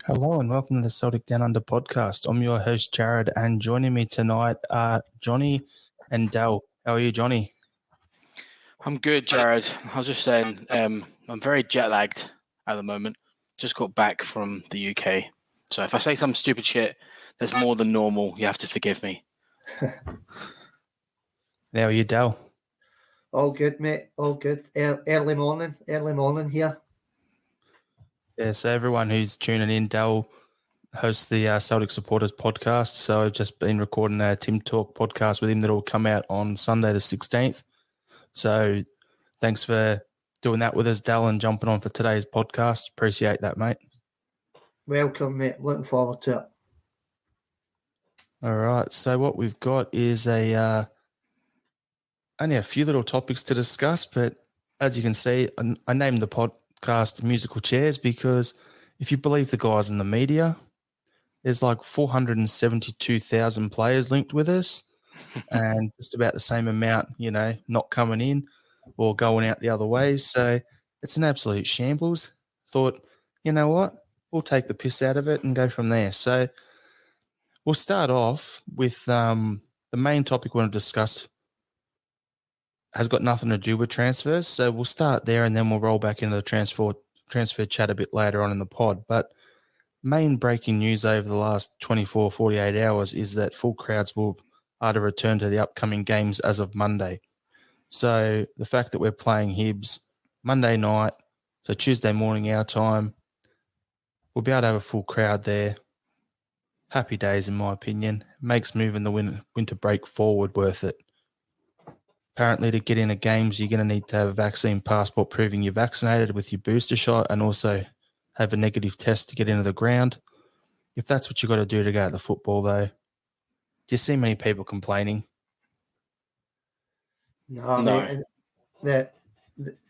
Hello and welcome to the Celtic Down Under podcast. I'm your host, Jarrod, and joining me tonight are Johnny and Dal. How are you, Johnny? I'm good, Jarrod. I was just saying, I'm very jet lagged at the moment. Just got back from the UK. So if I say some stupid shit that's more than normal, you have to forgive me. How are you, Dal? All good, mate. All good. Early morning here. Yeah, so everyone who's tuning in, Dal hosts the Celtic Supporters Podcast. So I've just been recording a Tim Talk podcast with him that will come out on Sunday the 16th. So thanks for doing that with us, Dal, and jumping on for today's podcast. Appreciate that, mate. Welcome, mate. Looking forward to it. All right. So what we've got is only a few little topics to discuss, but as you can see, I named the podcast Musical Chairs because if you believe the guys in the media, there's like 472,000 players linked with us and just about the same amount, not coming in or going out the other way. So it's an absolute shambles. Thought, you know what? We'll take the piss out of it and go from there. So we'll start off with the main topic we want to discuss has got nothing to do with transfers. So we'll start there and then we'll roll back into the transfer chat a bit later on in the pod. But main breaking news over the last 24, 48 hours is that full crowds are to return to the upcoming games as of Monday. So the fact that we're playing Hibs Monday night, so Tuesday morning our time, we'll be able to have a full crowd there. Happy days, in my opinion. Makes moving the winter break forward worth it. Apparently, to get into games, you're going to need to have a vaccine passport proving you're vaccinated with your booster shot and also have a negative test to get into the ground. If that's what you've got to do to go to the football, though, do you see many people complaining? No. Mate,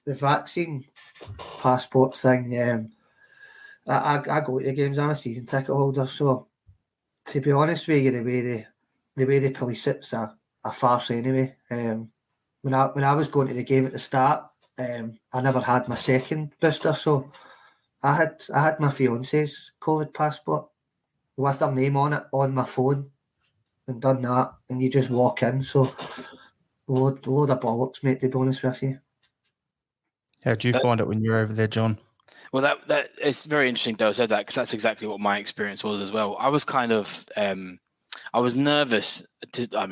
the vaccine passport thing, I go to the games. I'm a season ticket holder, so to be honest with you, the way they police it's a farce anyway. When I was going to the game at the start, I never had my second booster, so I had my fiance's COVID passport with her name on it on my phone, and done that, and you just walk in. So load of bollocks, mate. To be honest with you. How do you find it when you're over there, John? Well, that it's very interesting Dale said that because that's exactly what my experience was as well. I was kind of I was nervous. I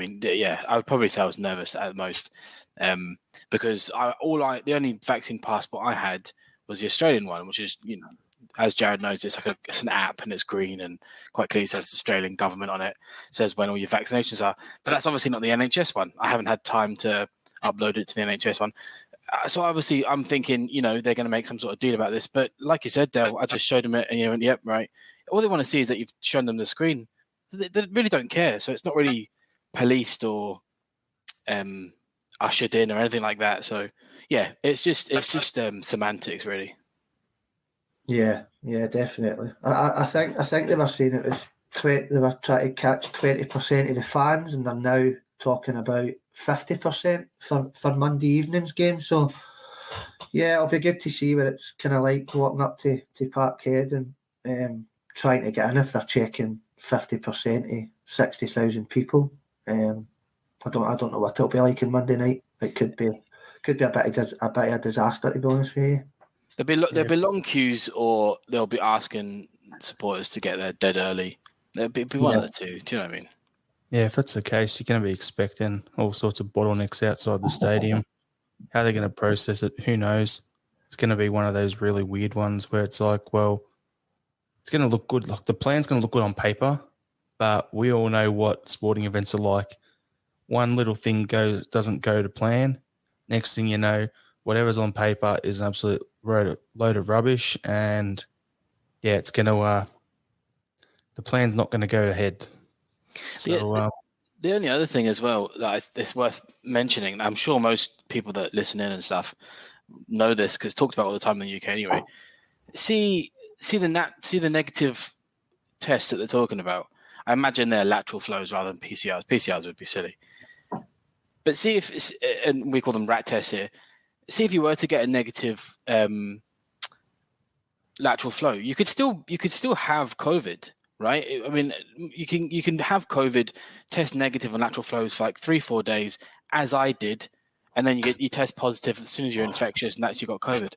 would probably say I was nervous at the most because the only vaccine passport I had was the Australian one, which is, as Jarrod knows, it's an app and it's green and quite clearly says Australian government on it. It says when all your vaccinations are, but that's obviously not the NHS one. I haven't had time to upload it to the NHS one. So obviously I'm thinking, they're going to make some sort of deal about this. But like you said, Dale, I just showed them it and you went, yep, right. All they want to see is that you've shown them the screen. They really don't care. So it's not really policed or ushered in or anything like that. So yeah, it's just semantics really. Yeah, definitely. I think they were saying it was they were trying to catch 20% of the fans, and they're now talking about 50% for Monday evening's game. So yeah, it'll be good to see what it's kind of like walking up to Parkhead and trying to get in if they're checking 50% of 60,000 people. I don't know what it'll be like on Monday night. It could be a bit of a disaster, to be honest with you. There'll be long queues, or they'll be asking supporters to get there dead early. There'll be one of the two. Do you know what I mean? Yeah, if that's the case, you're going to be expecting all sorts of bottlenecks outside the stadium. How they're going to process it, who knows? It's going to be one of those really weird ones where it's like, well, it's going to look good. Like the plan's going to look good on paper, but we all know what sporting events are like. One little thing doesn't go to plan. Next thing you know, whatever's on paper is an absolute load of rubbish, and yeah, it's going to the plan's not going to go ahead. So the only other thing as well that it's worth mentioning, I'm sure most people that listen in and stuff know this because it's talked about all the time in the UK anyway. See the negative tests that they're talking about. I imagine they're lateral flows rather than PCRs. PCRs would be silly. But see if, and we call them rat tests here. See if you were to get a negative lateral flow. You could still have COVID, right? I mean, you can have COVID, test negative on lateral flows for like 3-4 days, as I did, and then you test positive as soon as you're infectious, and that's you got COVID.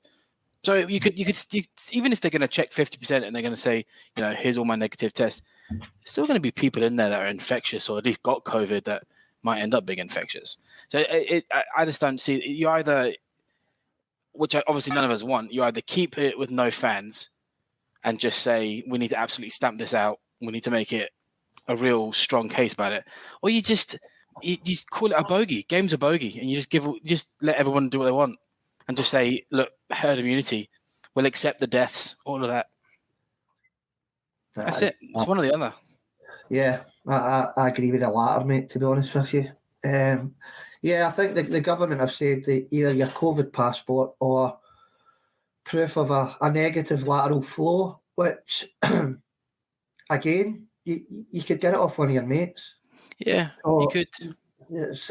So you could even if they're going to check 50% and they're going to say, here's all my negative tests, there's still going to be people in there that are infectious or at least got COVID that might end up being infectious. So I just don't see you either, which obviously none of us want. You either keep it with no fans and just say we need to absolutely stamp this out. We need to make it a real strong case about it, or you just call it a bogey. Game's a bogey, and you just let everyone do what they want. And just say, look, herd immunity, we'll accept the deaths, all of that. That's it. It's one or the other. Yeah, I agree with the latter, mate, to be honest with you. I think the government have said that either your COVID passport or proof of a negative lateral flow, which, again, you could get it off one of your mates. Yeah, so, you could. It's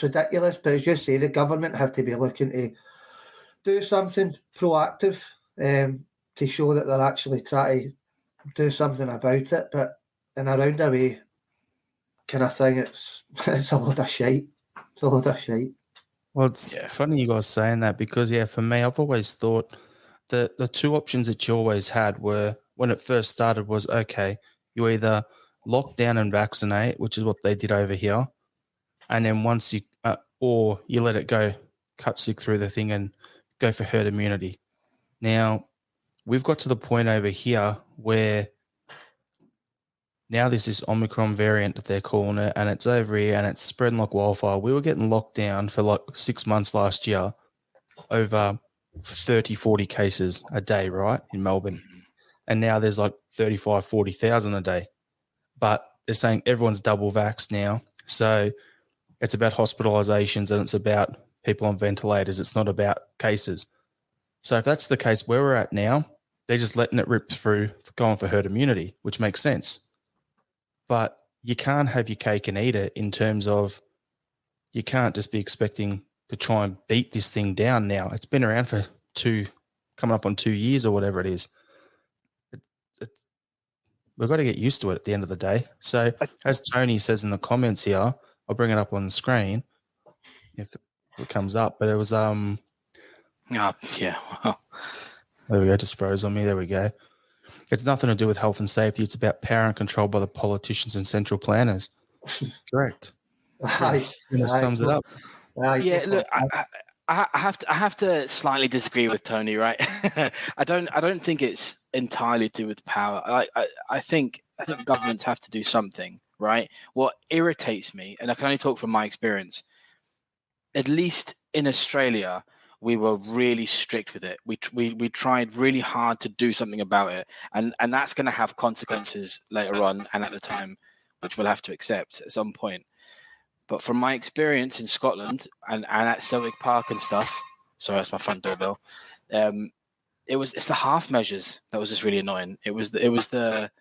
ridiculous, but as you say, the government have to be looking to do something proactive to show that they're actually trying to do something about it. But in a roundabout kind of thing, it's a load of shite. It's a load of shite. Well, it's funny you guys saying that because, for me, I've always thought that the two options that you always had were, when it first started, was, okay, you either lock down and vaccinate, which is what they did over here, and then once you or you let it go, cut sick through the thing and go for herd immunity. Now, we've got to the point over here where now there's this Omicron variant that they're calling it, and it's over here and it's spreading like wildfire. We were getting locked down for like 6 months last year, over 30, 40 cases a day, right, in Melbourne. And now there's like 35, 40,000 a day. But they're saying everyone's double vaxxed now. So it's about hospitalizations and it's about people on ventilators. It's not about cases. So if that's the case where we're at now, they're just letting it rip through, going for herd immunity, which makes sense. But you can't have your cake and eat it in terms of you can't just be expecting to try and beat this thing down now. It's been around for coming up on 2 years or whatever it is. We've got to get used to it at the end of the day. So as Tony says in the comments here, I'll bring it up on the screen if it comes up. But it was Wow. There we go. Just froze on me. There we go. It's nothing to do with health and safety. It's about power and control by the politicians and central planners. Correct. Sums it up. Look, I have to slightly disagree with Tony, right? I don't think it's entirely to do with power. I think governments have to do something, right? What irritates me, and I can only talk from my experience, at least in Australia, we were really strict with it. We tried really hard to do something about it, and that's going to have consequences later on and at the time, which we'll have to accept at some point. But from my experience in Scotland and at Celtic Park and stuff, sorry, that's my front doorbell. It's the half measures that was just really annoying. It was the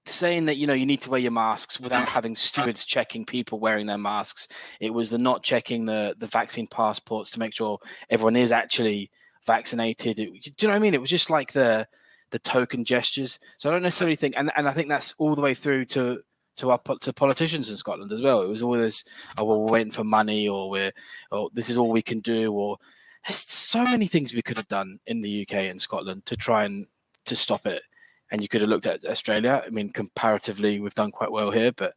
saying that you need to wear your masks without having stewards checking people wearing their masks. It was the not checking the vaccine passports to make sure everyone is actually vaccinated. Do you know what I mean? It was just like the token gestures. So I don't necessarily think, and I think that's all the way through to politicians in Scotland as well. It was all this, we're waiting for money, or this is all we can do, or there's so many things we could have done in the UK and Scotland to try and to stop it. And you could have looked at Australia. I mean, comparatively, we've done quite well here, but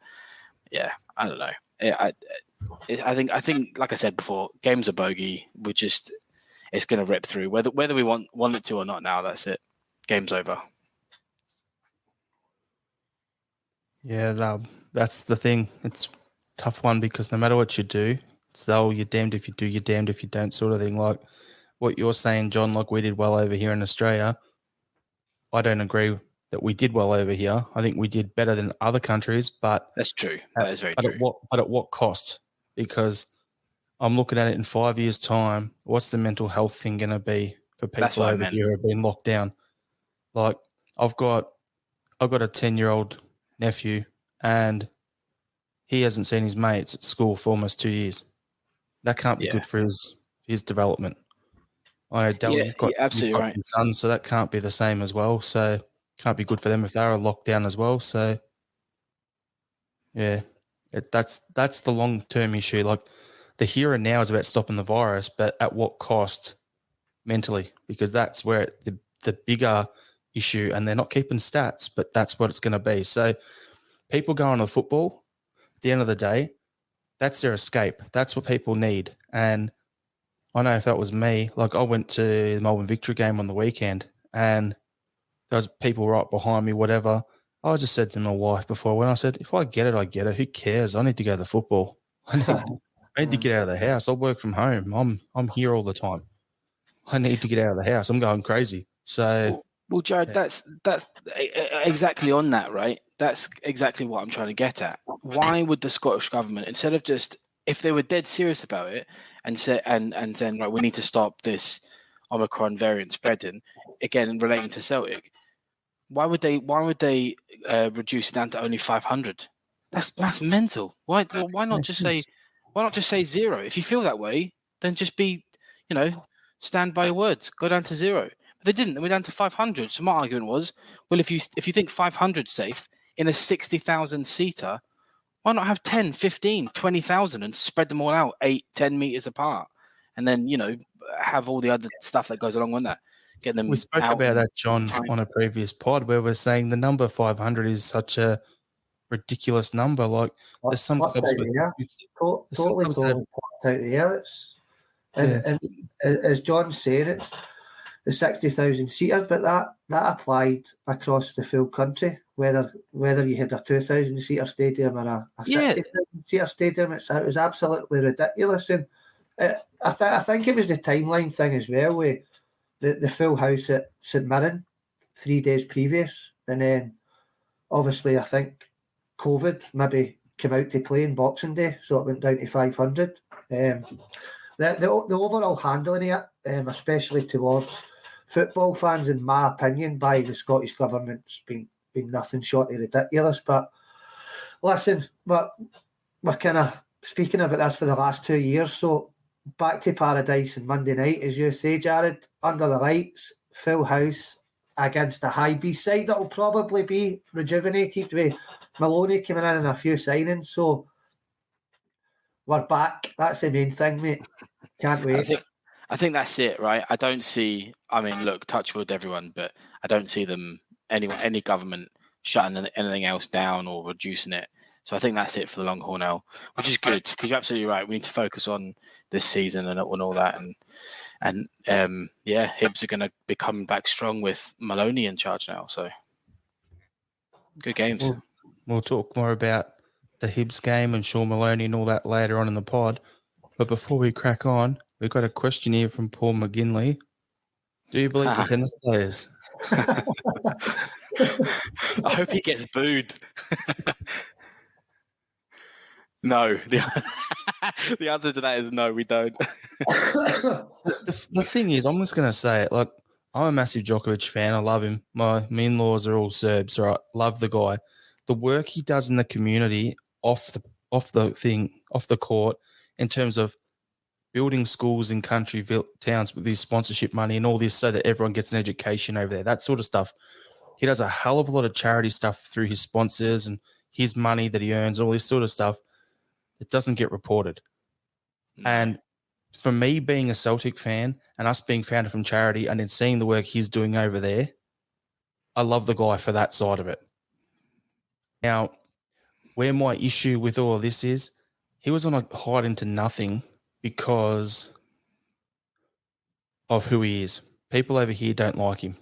yeah, I don't know. I think, like I said before, game's a bogey. It's going to rip through whether we want it to or not. Now that's it. Game's over. Yeah, that's the thing. It's a tough one because no matter what you do, it's you're damned if you do, you're damned if you don't sort of thing. Like what you're saying, John, like we did well over here in Australia. I don't agree that we did well over here. I think we did better than other countries, but that's true. That is very true. But at what cost? Because I'm looking at it in 5 years' time. What's the mental health thing going to be for people over here who have been locked down? Like I've got a 10-year-old nephew, and he hasn't seen his mates at school for almost 2 years. That can't be good for his development. I know Dell, Yeah, you're absolutely right. some sons, so that can't be the same as well. So can't be good for them if they're a lockdown as well. So yeah, that's the long-term issue. Like the here and now is about stopping the virus, but at what cost mentally? Because that's where the bigger issue, and they're not keeping stats, but that's what it's going to be. So people going to football, at the end of the day, that's their escape. That's what people need. And I know if that was me, like I went to the Melbourne Victory game on the weekend and there was people right behind me, whatever. I just said to my wife before when I said, if I get it, I get it. Who cares? I need to go to the football. I need to get out of the house. I work from home. I'm here all the time. I need to get out of the house. I'm going crazy. So, well, Jarrod, that's exactly on that, right? That's exactly what I'm trying to get at. Why would the Scottish government, instead of just, if they were dead serious about it and saying, right, we need to stop this Omicron variant spreading, again relating to Celtic, why would they reduce it down to only 500? That's mental. Why not just say zero? If you feel that way, then just be, stand by your words. Go down to zero. But they didn't. They went down to 500. So my argument was, well, if you think 500 safe in a 60,000 seater, why not have 10, 15, 20,000 and spread them all out 8, 10 meters apart, and then have all the other stuff that goes along with that. Get them. We spoke about that, John, on a previous pod where we're saying the number 500 is such a ridiculous number. Like there's some clubs totally out there. And as John's saying, it's the 60,000 seater, but that applied across the full country, whether you had a 2,000 seater stadium or a 60,000 seater stadium. It was absolutely ridiculous, and I think it was the timeline thing as well, with the full house at St Mirren 3 days previous, and then obviously I think COVID maybe came out to play in Boxing Day, so it went down to 500. The overall handling of it, especially towards football fans, in my opinion, by the Scottish government's been nothing short of ridiculous. But listen, we're kind of speaking about this for the last 2 years, so back to paradise on Monday night, as you say, Jarrod, under the lights, full house against a high B side that will probably be rejuvenated with Maloney coming in and a few signings. So we're back. That's the main thing, mate. Can't wait. I think that's it, right? I don't see. I mean, look, touch wood, everyone, but I don't see them any government shutting anything else down or reducing it. So I think that's it for the long haul now, which is good because you're absolutely right. We need to focus on this season and all that, and Hibs are going to be coming back strong with Maloney in charge now. So good games. We'll talk more about the Hibs game and Sean Maloney and all that later on in the pod. But before we crack on, we've got a question here from Paul McGinley. Do you believe the tennis players? I hope he gets booed. No. The answer to that is no, we don't. The thing is, I'm just going to say it. Like, I'm a massive Djokovic fan. I love him. My in-laws are all Serbs, right? Love the guy. The work he does in the community off the court, in terms of building schools in country towns with his sponsorship money and all this so that everyone gets an education over there, that sort of stuff. He does a hell of a lot of charity stuff through his sponsors and his money that he earns, all this sort of stuff. It doesn't get reported. And for me being a Celtic fan and us being founded from charity and then seeing the work he's doing over there, I love the guy for that side of it. Now, where my issue with all of this is, he was on a hide into nothing because of who he is. People over here don't like him.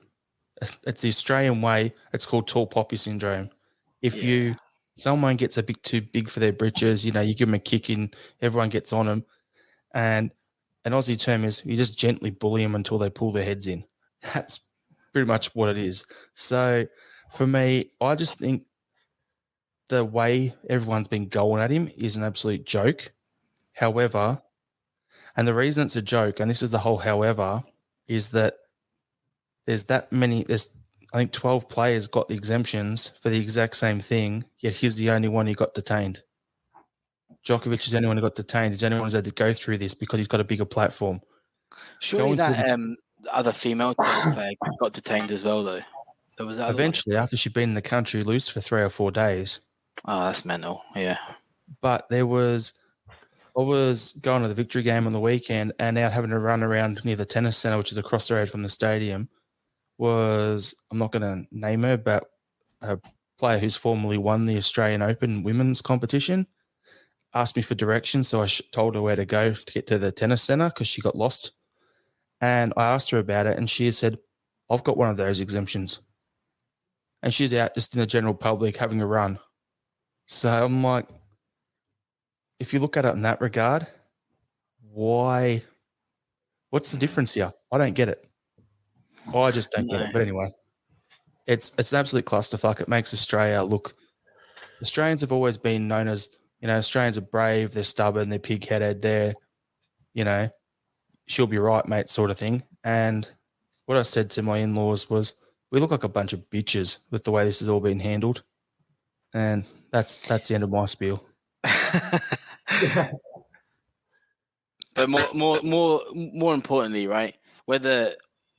It's the Australian way. It's called tall poppy syndrome. If someone gets a bit too big for their britches, you give them a kick in, everyone gets on them. And an Aussie term is you just gently bully them until they pull their heads in. That's pretty much what it is. So for me, I just think the way everyone's been going at him is an absolute joke. However, and the reason it's a joke, and this is the whole however, is that there's I think 12 players got the exemptions for the exact same thing, yet he's the only one who got detained. Djokovic is the only one who got detained. He's the only one who's had to go through this because he's got a bigger platform. Surely that other female tennis player got detained as well, though. There was that eventually, after she'd been in the country loose for 3 or 4 days. Oh, that's mental. Yeah. But I was going to the Victory game on the weekend and out having to run around near the tennis centre, which is across the road from the stadium, I'm not going to name her, but a player who's formerly won the Australian Open women's competition asked me for directions. So I told her where to go to get to the tennis centre because she got lost. And I asked her about it and she said, I've got one of those exemptions. And she's out just in the general public having a run. So I'm like, if you look at it in that regard, what's the difference here? I don't get it. I just don't get it. But anyway, it's an absolute clusterfuck. It makes Australians have always been known as, Australians are brave, they're stubborn, they're pig-headed, they're, she'll be right, mate, sort of thing. And what I said to my in-laws was, we look like a bunch of bitches with the way this has all been handled. And that's the end of my spiel. But more importantly, right?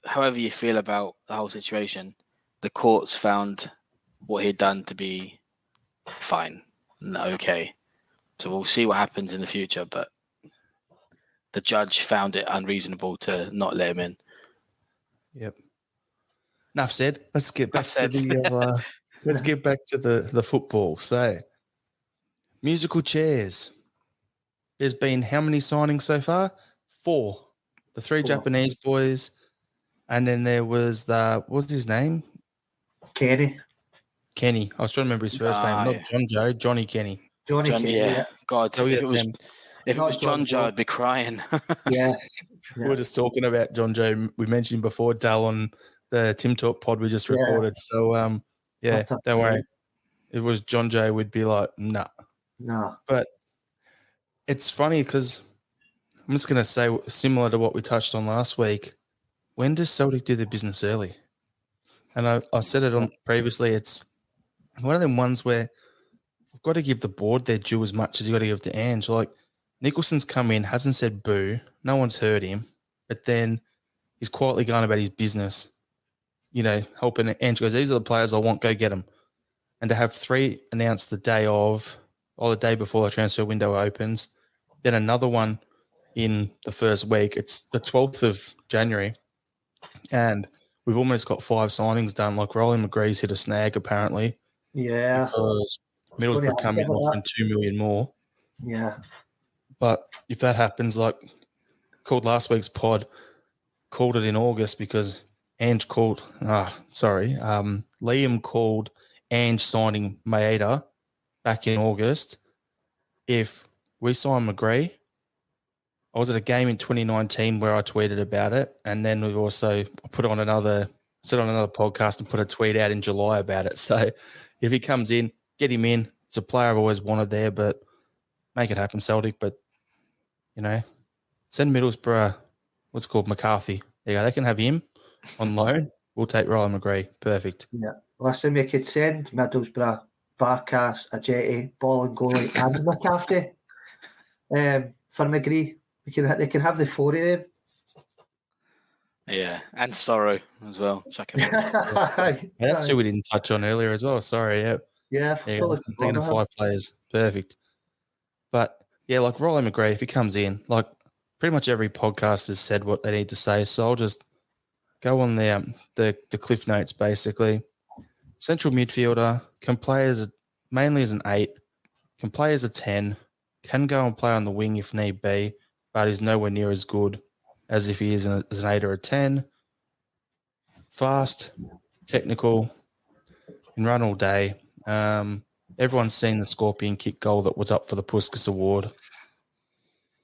However you feel about the whole situation, the courts found what he'd done to be fine and okay. So we'll see what happens in the future. But the judge found it unreasonable to not let him in. Yep. Enough said. Let's get back to the football. So, musical chairs. There's been how many signings so far? 4. The 3 Japanese boys, and then there was what's his name? Kenny. I was trying to remember his first name. Not John Joe, Johnny Kenny. Johnny Kenny. Yeah. God, so if it was John Joe, I'd be crying. Yeah. We were just talking about John Joe. We mentioned before, Dal, on the Tim Talk pod we just recorded. Yeah. So, don't worry. If it was John Joe, we'd be like, nah. No. But it's funny because I'm just going to say, similar to what we touched on last week, when does Celtic do their business early? And I said it on previously, it's one of them ones where we've got to give the board their due as much as you've got to give to Ange. Like, Nicholson's come in, hasn't said boo, no one's heard him, but then he's quietly going about his business, helping Ange. Goes, these are the players I want, go get them. And to have 3 announced the day before the transfer window opens, then another one in the first week. It's the 12th of January, and we've almost got 5 signings done. Like, Rolly McGree's hit a snag, apparently. Yeah. Because Middlesbrough come in offering $2 million more. Yeah. But if that happens, like called last week's pod, called it in August because Ange called, Liam called Ange signing Maeda back in August. If we sign McGree, I was at a game in 2019 where I tweeted about it, and then we've also said on another podcast and put a tweet out in July about it. So if he comes in, get him in. It's a player I've always wanted there, but make it happen, Celtic. But, send Middlesbrough, what's it called, McCarthy. There you go. They can have him on loan. We'll take Ryan McGree. Perfect. Yeah. Listen, we could send Middlesbrough, Barkas, Ajeti, Ball and Goalie, and McCarthy for McGree. They can have the 4 of them. Yeah, and Sorrow as well. Check him out. That's who we didn't touch on earlier as well. Sorry. Yeah. Yeah, I'm thinking of 5 players. Perfect. But, yeah, like Riley McGree, if he comes in, like pretty much every podcast has said what they need to say. So I'll just go on the cliff notes, basically. Central midfielder, can play mainly as an 8, can play as a 10, can go and play on the wing if need be, but he's nowhere near as good as if he is as an 8 or a 10. Fast, technical, can run all day. Everyone's seen the Scorpion kick goal that was up for the Puskas Award.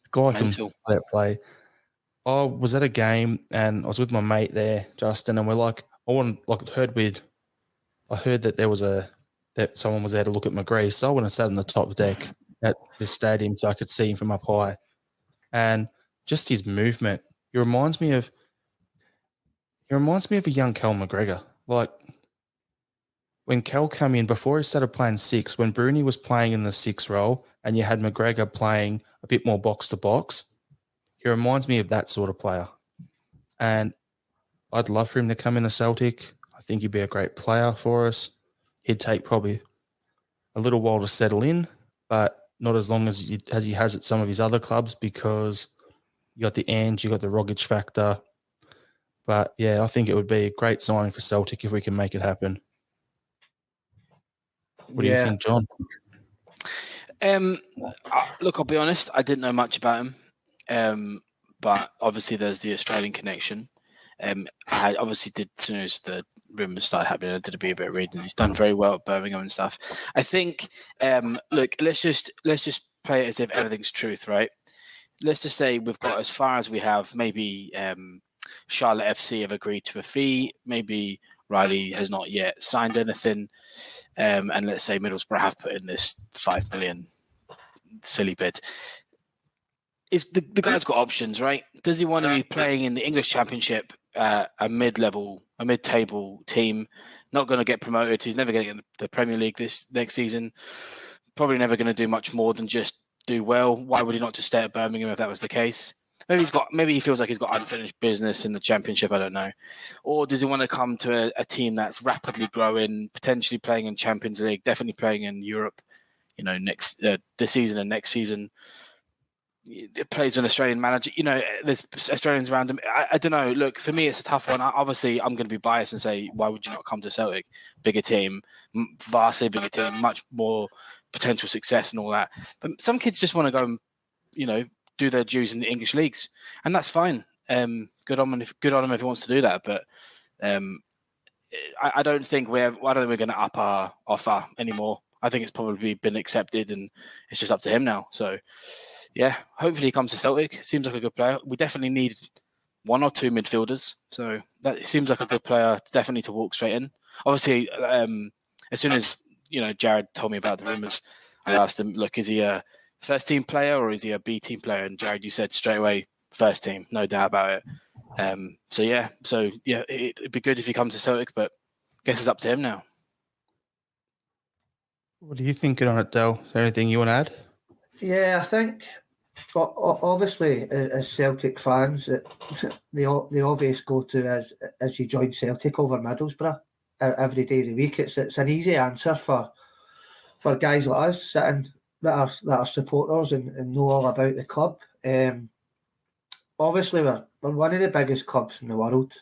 The guy can play. I was at a game and I was with my mate there, Justin, and we're like, I heard that that someone was there to look at McGree, so I went and sat on the top deck at the stadium so I could see him from up high. And just his movement, he reminds me of a young Cal McGregor. Like, when Cal came in, before he started playing 6, when Bruni was playing in the 6 role and you had McGregor playing a bit more box to box, He reminds me of that sort of player. And I'd love for him to come into Celtic. I think he'd be a great player for us. He'd take probably a little while to settle in, but not as long as he has at some of his other clubs, because you got the Ange, you got the Rogic factor. But yeah, I think it would be a great signing for Celtic if we can make it happen. What do you think, John? Look, I'll be honest, I didn't know much about him. But obviously there's the Australian connection. I obviously did, as soon as the rumours started happening, I did a bit of reading. He's done very well at Birmingham and stuff. I think, look, let's just play it as if everything's truth, right? Let's just say we've got as far as we have. Maybe Charlotte FC have agreed to a fee. Maybe Riley has not yet signed anything. And let's say Middlesbrough have put in this $5 million silly bid. The guy's got options, right? Does he want to be playing in the English Championship, a mid-table team, not going to get promoted? He's never going to get the Premier League this next season. Probably never going to do much more than just do well. Why would he not just stay at Birmingham if that was the case? Maybe he feels like he's got unfinished business in the Championship. I don't know. Or does he want to come to a team that's rapidly growing, potentially playing in Champions League, definitely playing in Europe? This season and next season. It plays with an Australian manager. There's Australians around him. I don't know. Look, for me, it's a tough one. Obviously, I'm going to be biased and say, why would you not come to Celtic? Bigger team, vastly bigger team, much more potential success and all that. But some kids just want to go and, do their dues in the English leagues, and that's fine. Good on him if he wants to do that. But I don't think we're going to up our offer anymore. I think it's probably been accepted, and it's just up to him now. So. Yeah, hopefully he comes to Celtic. Seems like a good player. We definitely need one or two midfielders. So that seems like a good player definitely to walk straight in. Obviously, as soon as, Jarrod told me about the rumours, I asked him, look, is he a first team player or is he a B team player? And Jarrod, you said straight away, first team, no doubt about it. It'd be good if he comes to Celtic, but I guess it's up to him now. What are you thinking on it, Del? Is there anything you want to add? Yeah, I think obviously as Celtic fans, the obvious go-to as you join Celtic over Middlesbrough every day of the week. It's an easy answer for guys like us sitting that are supporters and know all about the club. Obviously, we're one of the biggest clubs in the world,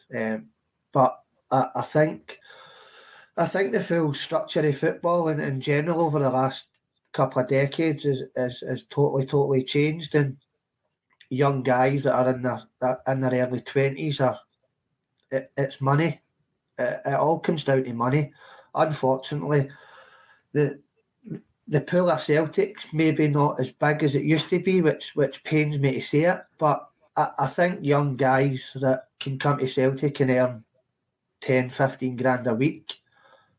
but I think the full structure of football in general over the last couple of decades is totally changed, and young guys that are in their early 20s it's money. It all comes down to money. Unfortunately, the pool of Celtics maybe not as big as it used to be, which pains me to say it, but I think young guys that can come to Celtic and earn 10, 15 grand a week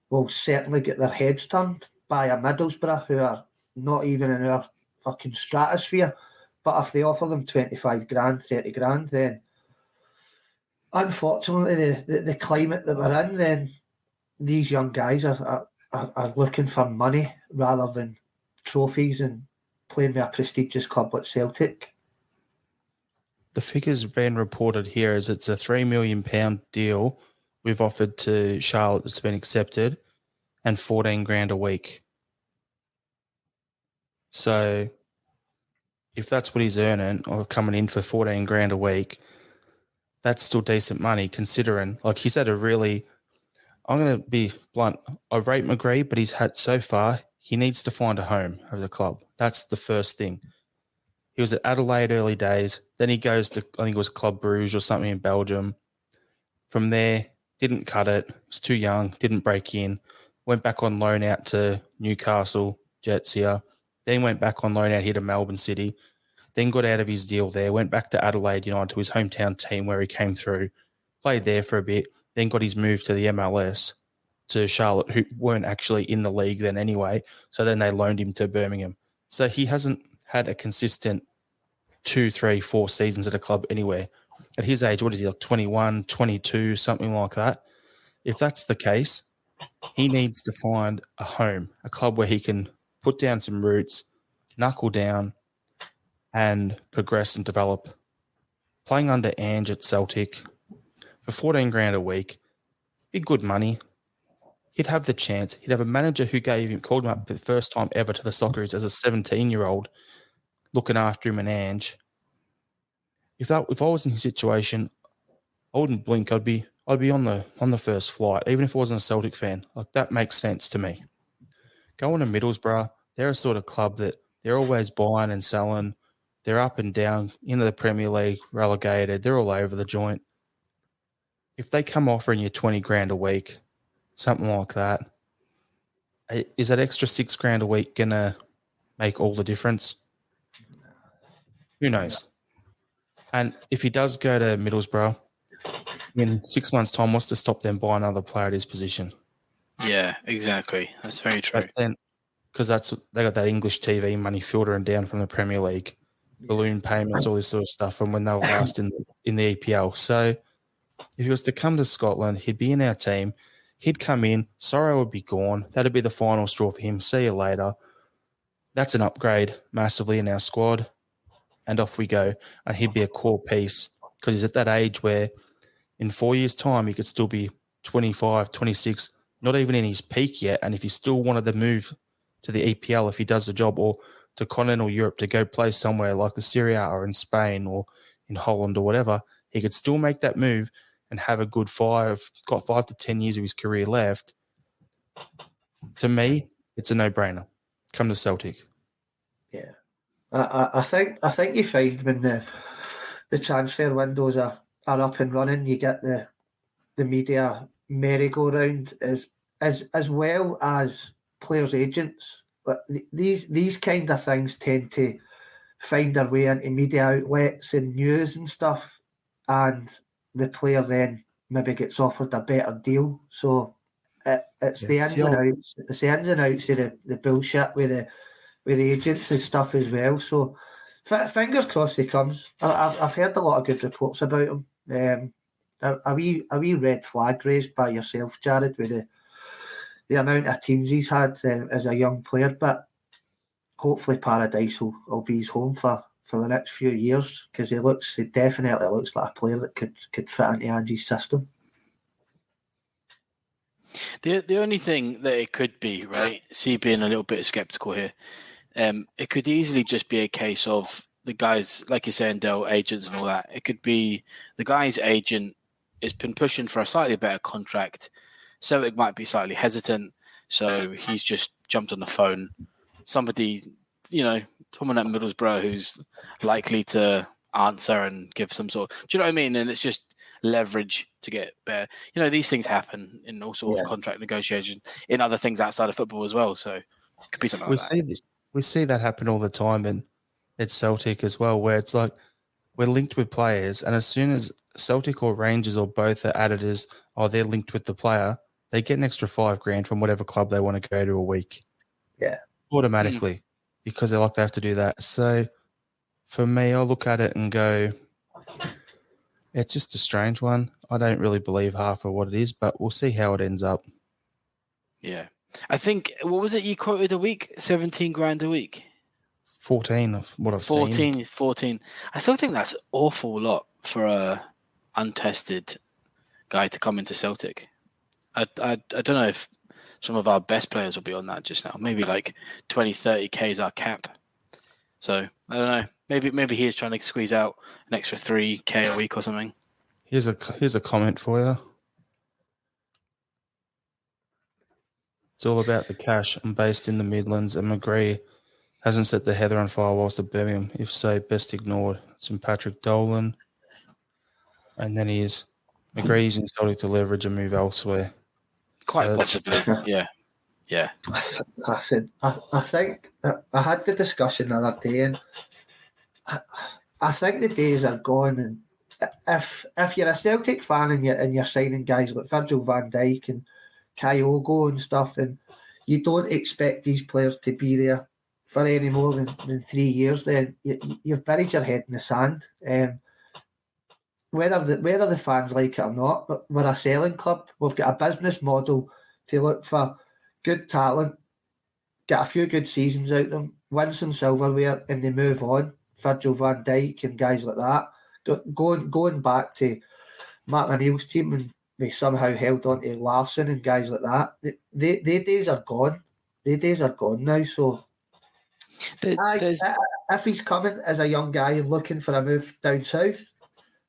will certainly get their heads turned by a Middlesbrough who are not even in our fucking stratosphere. But if they offer them 25 grand, 30 grand, then unfortunately the climate that we're in, then these young guys are looking for money rather than trophies and playing with a prestigious club like Celtic. The figures being reported here is it's a £3 million deal we've offered to Charlotte that's been accepted, and 14 grand a week. So if that's what he's earning or coming in for 14 grand a week, that's still decent money considering, like he's had I'm going to be blunt, I rate McGree, but he needs to find a home of the club. That's the first thing. He was at Adelaide early days. Then he goes to, I think it was Club Bruges or something in Belgium. From there, didn't cut it. Was too young, didn't break in. Went back on loan out to Newcastle Jets here. Then went back on loan out here to Melbourne City. Then got out of his deal there. Went back to Adelaide United, to his hometown team where he came through. Played there for a bit. Then got his move to the MLS to Charlotte, who weren't actually in the league then anyway. So then they loaned him to Birmingham. So he hasn't had a consistent 2, 3, 4 seasons at a club anywhere. At his age, what is he, like 21, 22, something like that? If that's the case, he needs to find a home, a club where he can put down some roots, knuckle down, and progress and develop. playing under Ange at Celtic for 14 grand a week, be good money. He'd have the chance. He'd have a manager who called him up for the first time ever to the Socceroos as a 17-year-old, looking after him and Ange. If I was in his situation, I wouldn't blink. I'd be on the first flight, even if I wasn't a Celtic fan. Like, that makes sense to me. Going to Middlesbrough, they're a sort of club that they're always buying and selling. They're up and down into the Premier League, relegated. They're all over the joint. If they come offering you 20 grand a week, something like that, is that extra 6 grand a week going to make all the difference? Who knows? And if he does go to Middlesbrough, in 6 months' time, what's to stop them buying another player at his position? Yeah, exactly. That's very true. Because they got that English TV money filtering down from the Premier League, balloon payments, all this sort of stuff from when they were last in the EPL. So if he was to come to Scotland, he'd be in our team. He'd come in. Sorrow would be gone. That'd be the final straw for him. See you later. That's an upgrade massively in our squad. And off we go. And he'd be a core piece because he's at that age where in 4 years' time, he could still be 25, 26, not even in his peak yet. And if he still wanted to move to the EPL, if he does the job, or to continental Europe to go play somewhere like the Serie A or in Spain or in Holland or whatever, he could still make that move and have a good 5 to 10 years of his career left. To me, it's a no-brainer. Come to Celtic. Yeah. I think you find when the transfer windows are up and running, you get the media merry-go-round as well as players' agents. But these kind of things tend to find their way into media outlets and news and stuff, and the player then maybe gets offered a better deal. So it's the ins and outs. It's the ins and outs of the bullshit with the agents and stuff as well. So fingers crossed he comes. I've heard a lot of good reports about him. A wee red flag raised by yourself, Jarrod, with the amount of teams he's had as a young player. But hopefully Paradise will be his home for the next few years, because he definitely looks like a player that could fit into Ange's system. The only thing that it could be, right, see, being a little bit sceptical here, it could easily just be a case of the guys, like you're saying, Dell, agents and all that. It could be the guy's agent has been pushing for a slightly better contract. Celtic might be slightly hesitant, so he's just jumped on the phone. Somebody, someone at Middlesbrough who's likely to answer and give some sort. Do you know what I mean? And it's just leverage to get better. These things happen in all sorts of contract negotiations, in other things outside of football as well. So it could be something like that. We see that happen all the time, and it's Celtic as well, where it's like we're linked with players, and as soon as Celtic or Rangers or both are added as, they're linked with the player, they get an extra $5,000 from whatever club they want to go to a week. Yeah. Automatically, because they have to do that. So for me, I look at it and go, it's just a strange one. I don't really believe half of what it is, but we'll see how it ends up. Yeah. I think, what was it you quoted a week? 17 grand a week? 14 of what I've seen. 14. I still think that's an awful lot for a untested guy to come into Celtic. I don't know if some of our best players will be on that just now. Maybe like 20, 30K is our cap. So, I don't know. Maybe he is trying to squeeze out an extra 3K a week or something. Here's a comment for you. It's all about the cash. I'm based in the Midlands, and McGree hasn't set the heather on fire whilst at Birmingham. If so, best ignored. It's from Patrick Dolan. And then McGree's in Celtic to leverage and move elsewhere. Quite possibly, yeah. I think I had the discussion the other day, and I think the days are gone. And if you're a Celtic fan and you're signing guys like Virgil van Dijk and Kyogo and stuff, and you don't expect these players to be there for any more than 3 years, then you've buried your head in the sand. Whether the fans like it or not, we're a selling club. We've got a business model to look for good talent, get a few good seasons out of them, win some silverware, and they move on. Virgil van Dijk and guys like that. going back to Martin O'Neill's team, and they somehow held on to Larsson and guys like that. They days are gone. Their days are gone now. So if he's coming as a young guy and looking for a move down south,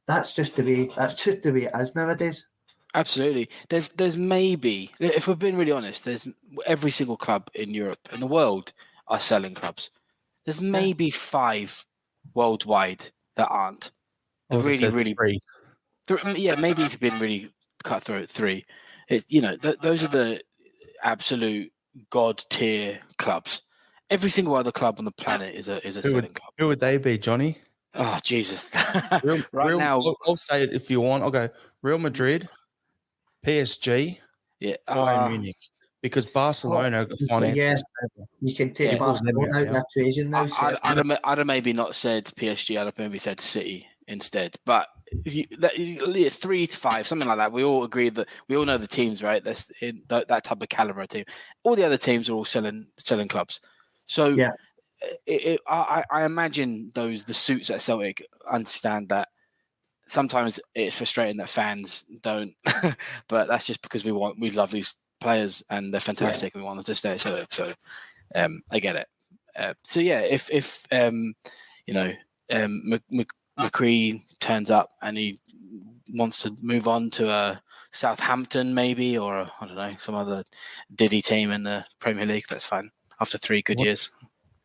that's just the way it is nowadays. Absolutely. There's maybe, if we're being really honest, there's every single club in Europe and the world are selling clubs. There's maybe 5 worldwide that aren't. They're really 3. Maybe if you've been really cutthroat, 3. Those are the absolute god tier clubs. Every single other club on the planet is a selling club. Who would they be, Johnny? Oh Jesus! Now, I'll say it if you want. I'll go Real Madrid, PSG, Bayern Munich, because Barcelona got financial. You can take Barcelona out of the equation now. I'd have maybe not said PSG. I'd have maybe said City instead. But 3 to 5, something like that. We all agree that we all know the teams, right? That's in that type of caliber team. All the other teams are all selling clubs. So I imagine the suits at Celtic understand that sometimes it's frustrating that fans don't, but that's just because we love these players and they're fantastic and we want them to stay at Celtic. So I get it. If McGree turns up and he wants to move on to Southampton maybe, or I don't know, some other Diddy team in the Premier League, that's fine. After 3 good years.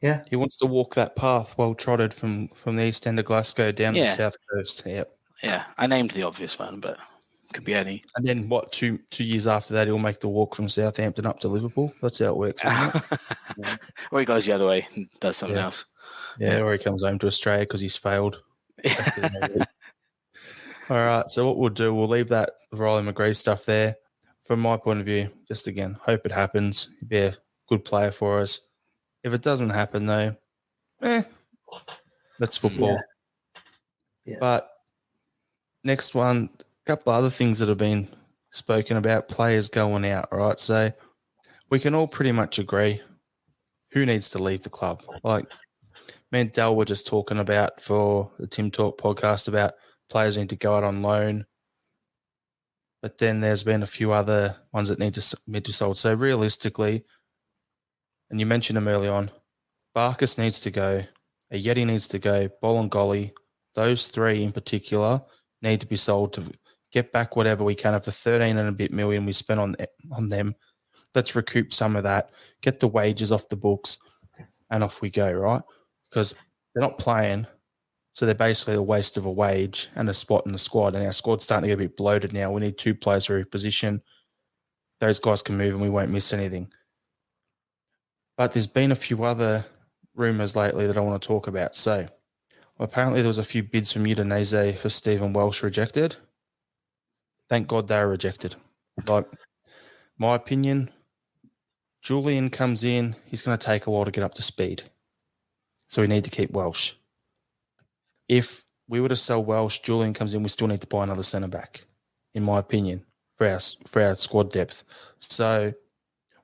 Yeah. He wants to walk that path well trotted from the east end of Glasgow down to the south coast. Yep. Yeah. I named the obvious one, but it could be any. And then 2 years after that, he'll make the walk from Southampton up to Liverpool. That's how it works, isn't it? Or he goes the other way and does something else. Yeah, or he comes home to Australia because he's failed. All right. So what we'll do, we'll leave that Riley McGree stuff there. From my point of view, just again, hope it happens. He'd be a good player for us. If it doesn't happen, though, that's football. Yeah. But next one, a couple other things that have been spoken about, players going out, right? So we can all pretty much agree who needs to leave the club. Like me and Dal were just talking about for the Tim Talk podcast about players need to go out on loan. But then there's been a few other ones that need to be sold. So realistically, and you mentioned them early on, Barkas needs to go, Ayeti needs to go, Bolingoli, those 3 in particular need to be sold to get back whatever we can of the 13 and a bit million we spent on them. Let's recoup some of that, get the wages off the books, and off we go, right? Because they're not playing, so they're basically a waste of a wage and a spot in the squad. And our squad's starting to get a bit bloated now. We need 2 players for every position. Those guys can move and we won't miss anything. But there's been a few other rumours lately that I want to talk about. So apparently there was a few bids from Udinese for Stephen Welsh rejected. Thank God they were rejected. Like, my opinion, Julian comes in, he's going to take a while to get up to speed. So we need to keep Welsh. If we were to sell Welsh, Julian comes in, we still need to buy another centre-back, in my opinion, for our squad depth. So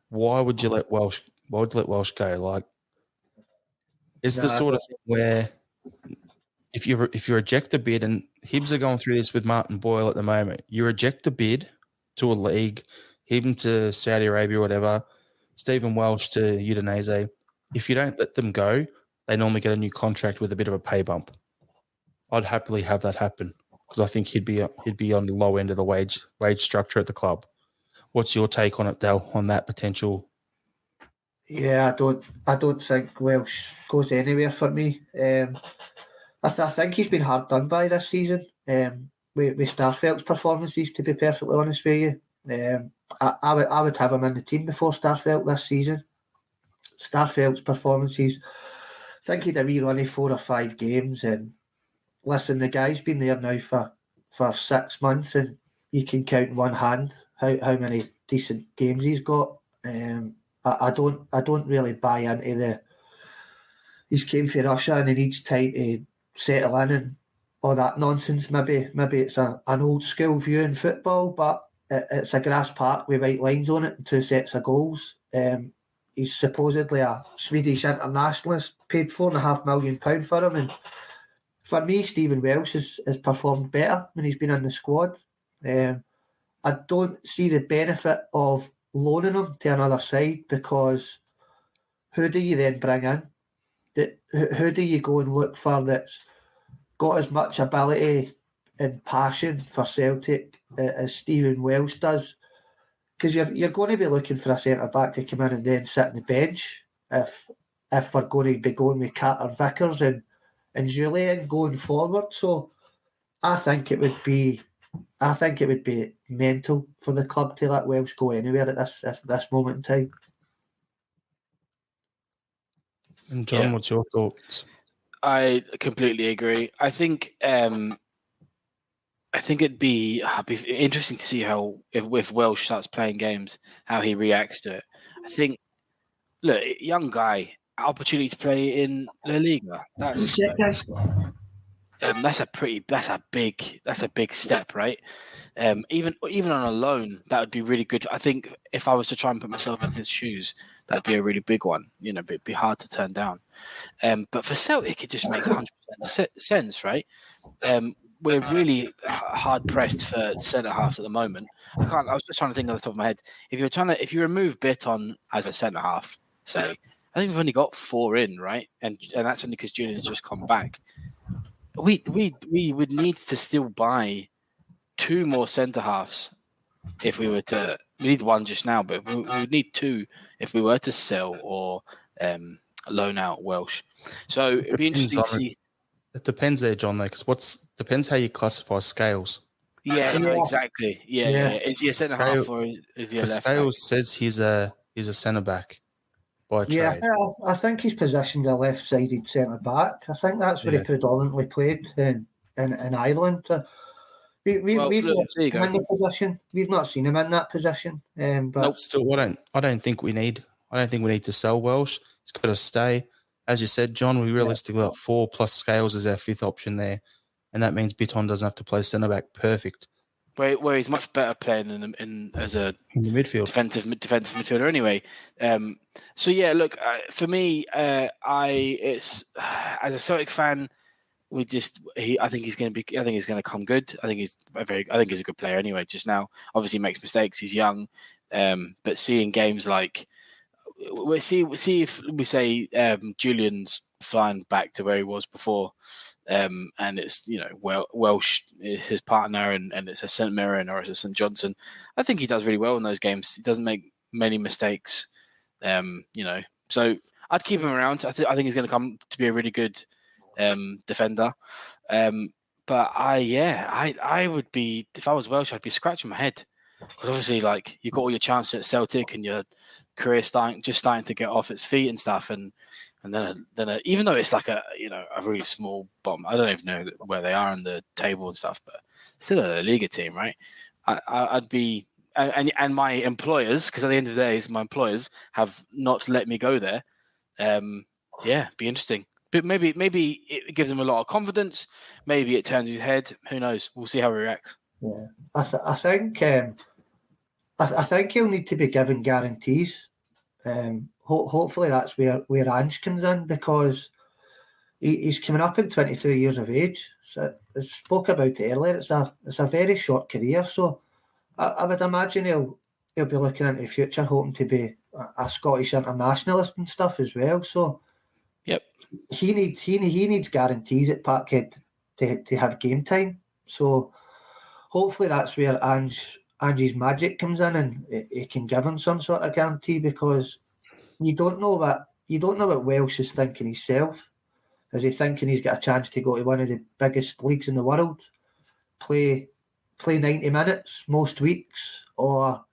why would you let Welsh go? Like, it's the sort of thing where if you reject a bid, and Hibs are going through this with Martin Boyle at the moment, you reject a bid to a league, him to Saudi Arabia or whatever, Stephen Welsh to Udinese. If you don't let them go, they normally get a new contract with a bit of a pay bump. I'd happily have that happen because I think he'd be on the low end of the wage structure at the club. What's your take on it, Dal, on that potential? Yeah, I don't think Welsh goes anywhere for me. I think he's been hard done by this season. With Starfelt's performances, to be perfectly honest with you, I would have him in the team before Starfelt this season. Starfelt's performances, I think he'd a wee run of 4 or 5 games, and listen, the guy's been there now for 6 months, and you can count in one hand how many decent games he's got. I don't really buy into he's came for Russia and he needs time to settle in and all that nonsense. Maybe it's an old school view in football, but it's a grass park with white lines on it and 2 sets of goals. He's supposedly a Swedish internationalist, paid £4.5 million for him, and for me, Stephen Welsh has performed better when he's been in the squad. I don't see the benefit of loaning him to another side, because who do you then bring in? Who do you go and look for that's got as much ability and passion for Celtic as Stephen Welsh does? Because you're going to be looking for a centre-back to come in and then sit on the bench if we're going to be going with Carter Vickers and Julian going forward. So I think it would be mental for the club to let Welsh go anywhere at this moment in time. And John, what's your thoughts? I completely agree. I think it'd be interesting to see how if Welsh starts playing games, how he reacts to it. I think, look, young guy, opportunity to play in La Liga. That's a big step, right? Even on a loan, that would be really good. I think if I was to try and put myself in his shoes, that'd be a really big one. It'd be hard to turn down. But for Celtic, it just makes 100% sense, right? We're really hard pressed for centre halves at the moment. I was just trying to think off the top of my head. If you remove Bitton as a centre half, say, I think we've only got 4 in, right? And that's only because Julian's just come back. We would need to still buy 2 more centre halves if we were to. We need 1 just now, but we would need 2 if we were to sell or loan out Welsh. So it'd be interesting to see. It depends there, John, though, because depends how you classify Scales. Yeah, no, exactly. Yeah. Is he a centre half or is he a left back? Scales says he's a centre back by trade. I think he's positioned a left-sided centre back. I think that's where he predominantly played in Ireland. We've not seen him in the position. We've not seen him in that position. But still, I don't think we need to sell Welsh. It's got to stay. As you said, John, we realistically got 4 plus Scales as our 5th option there, and that means Bitton doesn't have to play centre back. Perfect. Where he's much better playing in the midfield, defensive midfielder anyway. So yeah, look, for me, it's as a Celtic fan, I think he's going to come good. I think he's a good player anyway. Just now, obviously, he makes mistakes. He's young, but seeing games like we'll see if we say Julian's flying back to where he was before, and it's Welsh is his partner, and it's a St Mirren or it's a St Johnson. I think he does really well in those games. He doesn't make many mistakes, So I'd keep him around. I think he's going to come to be a really good defender. But I would be, if I was Welsh, I'd be scratching my head, because obviously, like, you've got all your chances at Celtic and your career starting to get off its feet and stuff, and then even though it's like a really small bottom, I don't even know where they are in the table and stuff, but still a Liga team, right? I'd be, and my employers, because at the end of the day, my employers have not let me go there. Be interesting. But maybe it gives him a lot of confidence. Maybe it turns his head. Who knows? We'll see how he reacts. Yeah, I think he'll need to be given guarantees. Hopefully that's where Ange comes in, because he's coming up in 22 years of age. So I spoke about it earlier. It's a very short career. So I would imagine he'll be looking into the future, hoping to be a Scottish internationalist and stuff as well. So yep, he needs guarantees at Parkhead to have game time. So hopefully that's where Ange's magic comes in, and he can give him some sort of guarantee, because you don't know what Welsh is thinking himself. Is he thinking he's got a chance to go to one of the biggest leagues in the world, play 90 minutes most weeks, or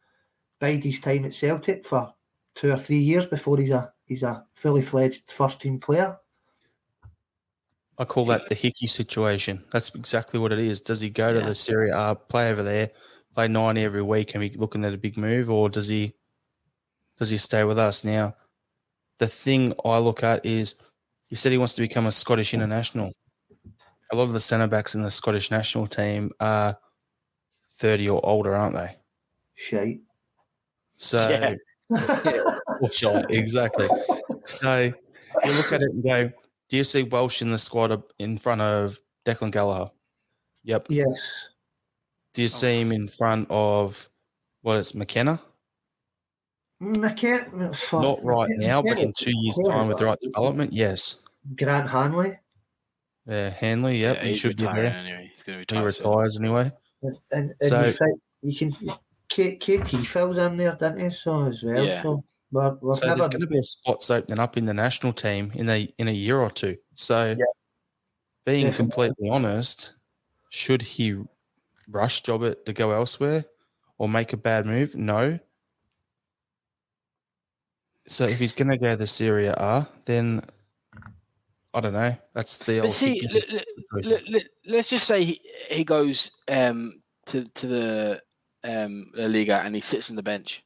bide his time at Celtic for 2 or 3 years before he's a fully fledged first team player? I call that the Hickey situation. That's exactly what it is. Does he go to the Serie A, play over there, play 90 every week, and be looking at a big move, or does he stay with us? Now, the thing I look at is, he said he wants to become a Scottish international. A lot of the centre-backs in the Scottish national team are 30 or older, aren't they? Shite. So, exactly. So you look at it and go, Do you see Welsh in the squad in front of Declan Gallagher? Yep. Yes. Do you see him in front of McKenna? I can't. Not right now, but in 2 years' time with the right development, yes. Grant Hanley. Yeah, Hanley, yep. Yeah, he he's should be retiring there. anyway. He's going to He retire. retires anyway. And So- you can KT fills in there, didn't he? So as well. Yeah. So we've So never. there's going to be spots opening up in the national team in a year or two. So being Definitely. completely honest, should he rush job it to go elsewhere or make a bad move? No. So if he's going to go the Serie A, then I don't know. That's the But old. see, let's just say he goes to the La Liga and he sits on the bench.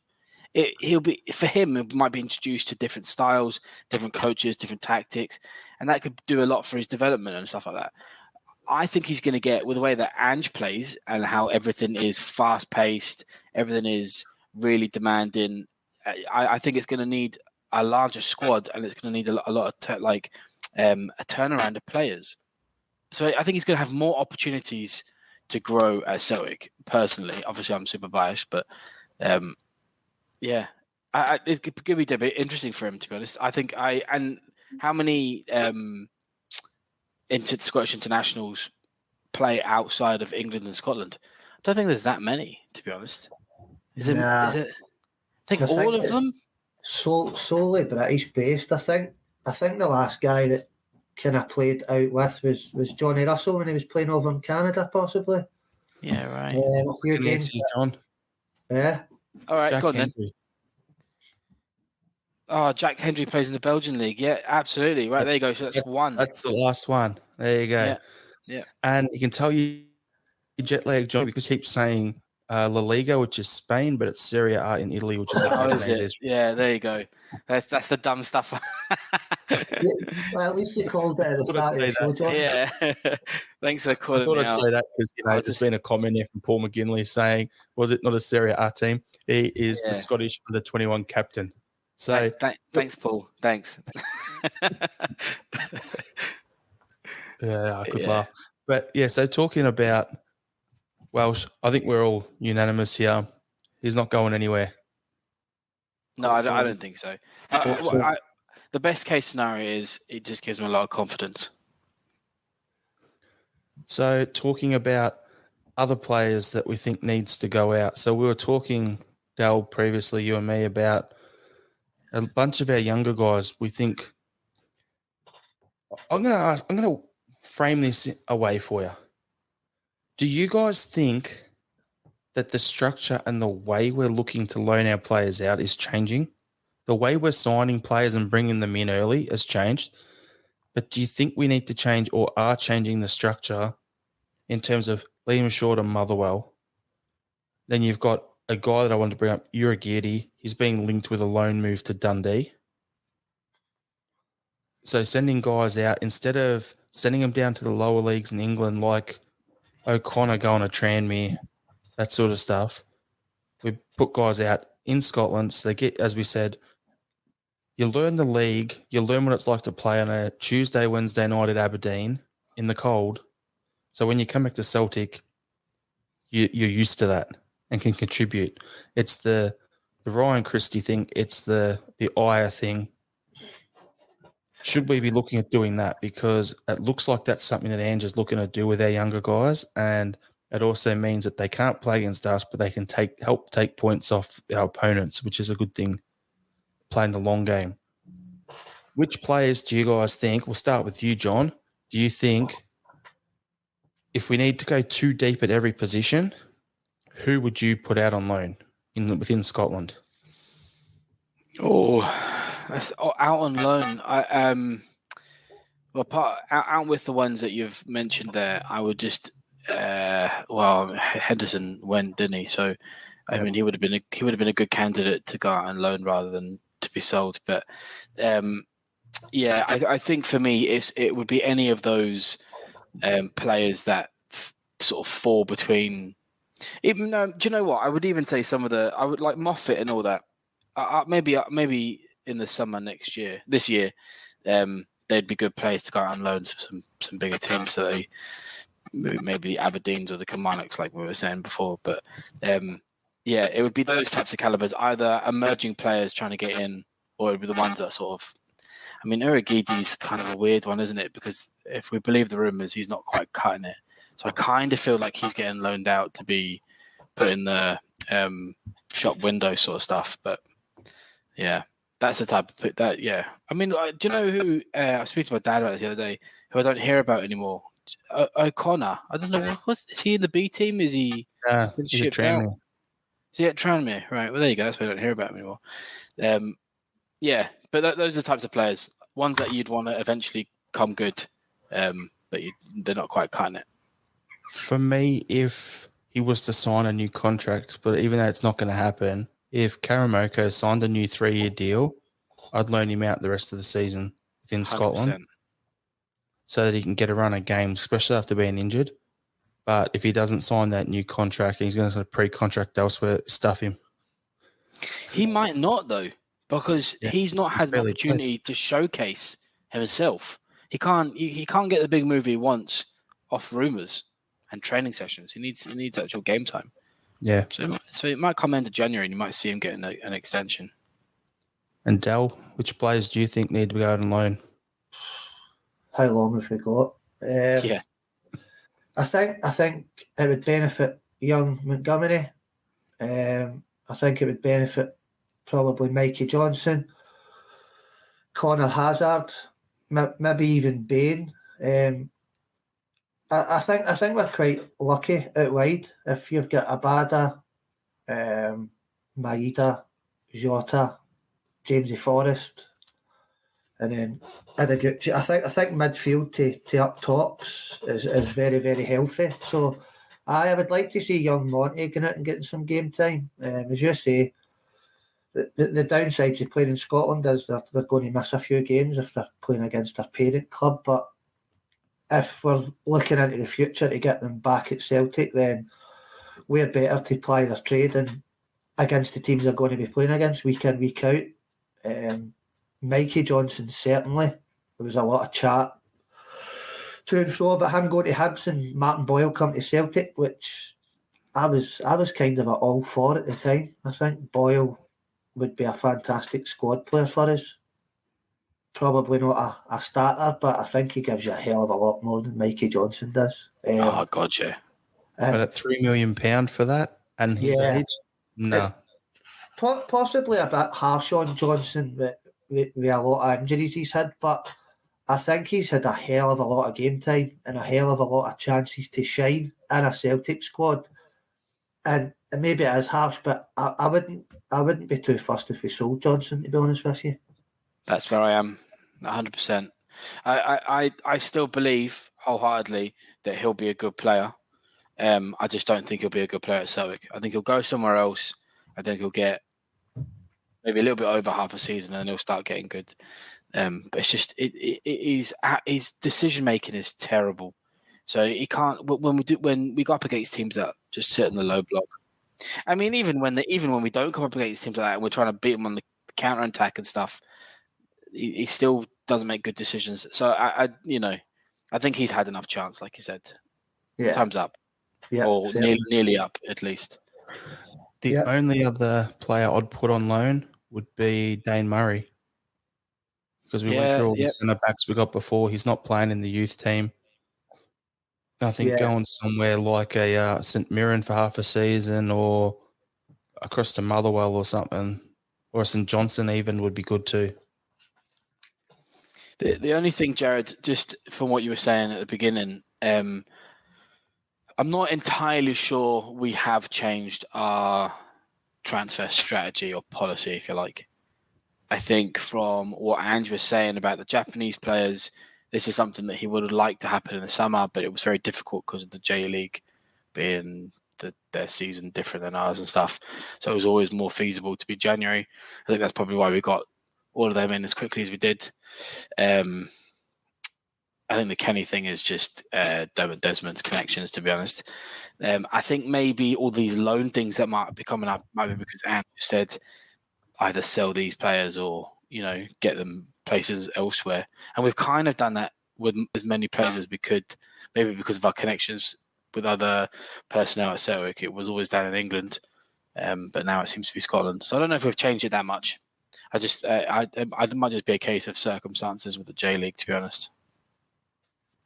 He'll be, for him, it might be introduced to different styles, different coaches, different tactics, and that could do a lot for his development and stuff like that. I think he's going to get, with the way that Ange plays and how everything is fast paced, everything is really demanding. I think it's going to need a larger squad, and it's going to need a lot of a turnaround of players. So I think he's going to have more opportunities to grow at Celtic. Personally, obviously, I'm super biased, but yeah, it could be a bit interesting for him, to be honest. I think and how many Scottish internationals play outside of England and Scotland? I don't think there's that many, to be honest. Is it? I think all of them. Solely British based. I think the last guy that kind of played out with was Johnny Russell when he was playing over in Canada, possibly. Yeah, right. A few games. John. Yeah. All right, Jack go on then. Hendry. Oh, Jack Hendry plays in the Belgian league. Yeah, absolutely. Right, there you go. So that's one. That's the last one. There you go. Yeah. And you can tell you jet lag, John, because he keeps saying La Liga, which is Spain, but it's Serie A in Italy, which is Udinese. Yeah, there you go. That's the dumb stuff. Well, at least you called it at the start of the show, John. Yeah. Thanks for calling I thought me I'd out. say that because there's been a comment here from Paul McGinley saying, was it not a Serie A team? He is the Scottish under-21 captain. So thanks, Paul. Thanks. Yeah, I could laugh. But yeah, so talking about Welsh, I think we're all unanimous here. He's not going anywhere. No, I don't think so. The best case scenario is it just gives him a lot of confidence. So talking about other players that we think needs to go out. So we were talking, Dal, previously, you and me, about a bunch of our younger guys. We think I'm going to frame this away for you. Do you guys think that the structure and the way we're looking to loan our players out is changing? The way we're signing players and bringing them in early has changed. But do you think we need to change or are changing the structure in terms of Liam Short and Motherwell? Then you've got a guy that I wanted to bring up, Uragirti. He's being linked with a loan move to Dundee. So sending guys out, instead of sending them down to the lower leagues in England like O'Connor going to Tranmere, that sort of stuff, we put guys out in Scotland. So they get, as we said, you learn the league, you learn what it's like to play on a Tuesday, Wednesday night at Aberdeen in the cold. So when you come back to Celtic, you're used to that and can contribute. It's the Ryan Christie thing. It's the Aya thing. Should we be looking at doing that? Because it looks like that's something that Ange is looking to do with our younger guys. And it also means that they can't play against us, but they can help take points off our opponents, which is a good thing, playing the long game. Which players do you guys think? We'll start with you, John. Do you think if we need to go too deep at every position, who would you put out on loan within Scotland? Oh, that's out on loan. Out with the ones that you've mentioned there, I would just Henderson went, didn't he? So I mean, he would have been a good candidate to go out on loan rather than to be sold. But I think for me, it would be any of those players that sort of fall between. Even do you know what? I would even say I would like Moffat and all that. Maybe in the summer this year. they'd be good players to go out on loans for some bigger teams. So they maybe the Aberdeens or the Kilmarnocks, like we were saying before. But it would be those types of calibers, either emerging players trying to get in, or it would be the ones that sort of. I mean, Urigidi's kind of a weird one, isn't it? Because if we believe the rumours, he's not quite cutting it. So I kind of feel like he's getting loaned out to be put in the shop window sort of stuff. But yeah, that's the type of that. Yeah, I mean, do you know who I was speaking to my dad about this the other day? Who I don't hear about anymore? O'Connor. I don't know. Is he in the B team? Is he? He's at Tranmere. Is he at Tranmere? Right. Well, there you go. That's why I don't hear about him anymore. Yeah, but those are the types of players, ones that you'd want to eventually come good, but they're not quite cutting it. For me, if he was to sign a new contract, but even though it's not going to happen, if Karamoko signed a new 3-year deal, I'd loan him out the rest of the season within 100%. Scotland so that he can get a run of games, especially after being injured. But if he doesn't sign that new contract, he's going to sort of pre-contract elsewhere, stuff him. He might not, though, because he's not had an opportunity to showcase himself. He can't get the big movie he wants off rumours and training sessions. He needs actual game time. Yeah. So it might come into January and you might see him getting an extension. And Dell, which players do you think need to go out on loan? How long have we got? I think it would benefit young Montgomery. I think it would benefit probably Mikey Johnson, Connor Hazard, maybe even Bain. I think we're quite lucky out wide. If you've got Abada, Maeda, Jota, Jamesy Forrest, and then Adaguchi. I think midfield to up tops is very, very healthy. So I would like to see young Monty going out and getting some game time. As you say, the downside to playing in Scotland is they're going to miss a few games if they're playing against their parent club. But if we're looking into the future to get them back at Celtic, then we're better to ply their trade and against the teams they're going to be playing against week in, week out. Mikey Johnson, certainly. There was a lot of chat to and fro about him going to Hibs and Martin Boyle coming to Celtic, which I was kind of all for at the time. I think Boyle would be a fantastic squad player for us. Probably not a starter, but I think he gives you a hell of a lot more than Mikey Johnson does. Oh, God, yeah. But at £3 million for that and his age? No. Possibly a bit harsh on Johnson with a lot of injuries he's had, but I think he's had a hell of a lot of game time and a hell of a lot of chances to shine in a Celtic squad. And maybe it is harsh, but I wouldn't be too fussed if we sold Johnson, to be honest with you. That's where I am, 100%. I still believe wholeheartedly that he'll be a good player. I just don't think he'll be a good player at Celtic. I think he'll go somewhere else. I think he'll get maybe a little bit over half a season and he'll start getting good. But it's just his decision making is terrible. So he can't when we go up against teams that just sit in the low block. I mean, even when we don't come up against teams like that, and we're trying to beat them on the counter attack and stuff, he still doesn't make good decisions. So I think he's had enough chance, like you said. Yeah. Time's up. Yeah, or nearly up at least. The only other player I'd put on loan would be Dane Murray. Because we went through all the centre backs we got before. He's not playing in the youth team. I think going somewhere like a St Mirren for half a season or across to Motherwell or something, or St Johnson even would be good too. The only thing, Jarrod, just from what you were saying at the beginning, I'm not entirely sure we have changed our transfer strategy or policy, if you like. I think from what Andrew was saying about the Japanese players, this is something that he would have liked to happen in the summer, but it was very difficult because of the J League being their season different than ours and stuff. So it was always more feasible to be January. I think that's probably why we got all of them in as quickly as we did. I think the Kenny thing is just Desmond's connections, to be honest. I think maybe all these loan things that might be coming up might be because Andrew said either sell these players or, get them places elsewhere. And we've kind of done that with as many players as we could, maybe because of our connections with other personnel at Celtic. It was always down in England, but now it seems to be Scotland. So I don't know if we've changed it that much. It might just be a case of circumstances with the J League, to be honest.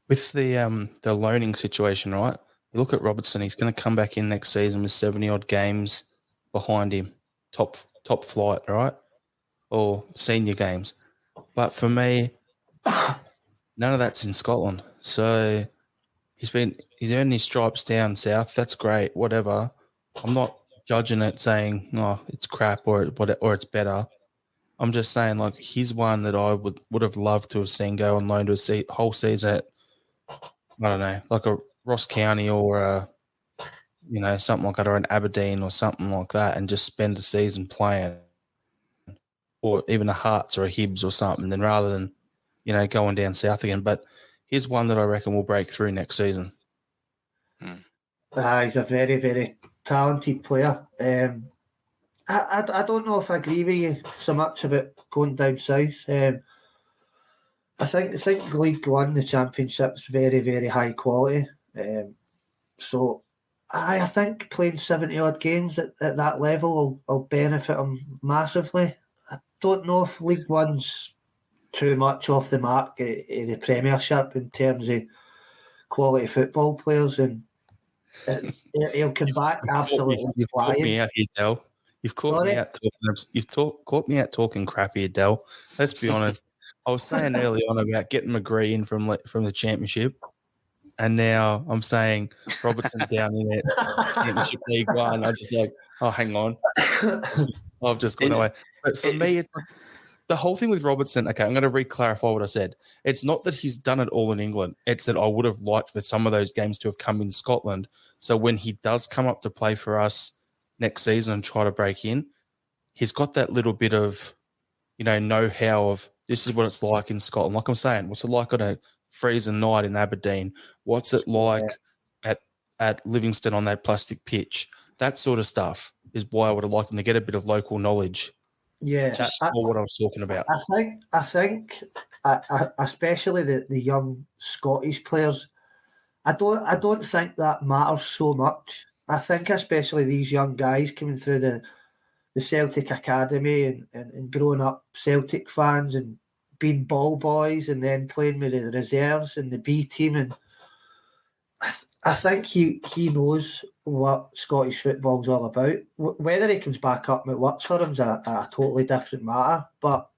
With the loaning situation, right? You look at Robertson, he's going to come back in next season with 70-odd games behind him, top flight, right? Or senior games. But for me, none of that's in Scotland. So he's earned his stripes down south. That's great, whatever. I'm not judging it saying, oh, it's crap or it's better. I'm just saying, like, he's one that I would have loved to have seen go on loan to a whole season at, I don't know, like a Ross County or something like that, or an Aberdeen or something like that, and just spend a season playing, or even a Hearts or a Hibs or something, then rather than, going down south again. But here's one that I reckon will break through next season. He's a very, very talented player. I don't know if I agree with you so much about going down south. I think League One, the Championship's very, very high quality. So I think playing 70-odd games at that level will benefit him massively. I don't know if League One's too much off the mark of the Premiership in terms of quality football players, and he'll come back absolutely You've flying. caught me out here, Del. You've caught me out talking crap here, Del. Let's be honest. I was saying early on about getting McGree in from the Championship, and now I'm saying Robertson down in that Championship League One. I'm just like, oh, hang on. I've just gone away. But for me, it's the whole thing with Robertson. Okay, I'm going to re-clarify what I said. It's not that he's done it all in England. It's that I would have liked for some of those games to have come in Scotland. So when he does come up to play for us next season and try to break in, he's got that little bit of, know-how of this is what it's like in Scotland. Like I'm saying, what's it like on a freezing night in Aberdeen? What's it like at Livingston on that plastic pitch? That sort of stuff is why I would have liked him to get a bit of local knowledge. Yeah, just all what I was talking about. I think, especially the young Scottish players, I don't think that matters so much. I think especially these young guys coming through the Celtic Academy and growing up Celtic fans and being ball boys and then playing with the reserves and the B team, and I think he knows what Scottish football's all about. Whether he comes back up and it works for him is a totally different matter. But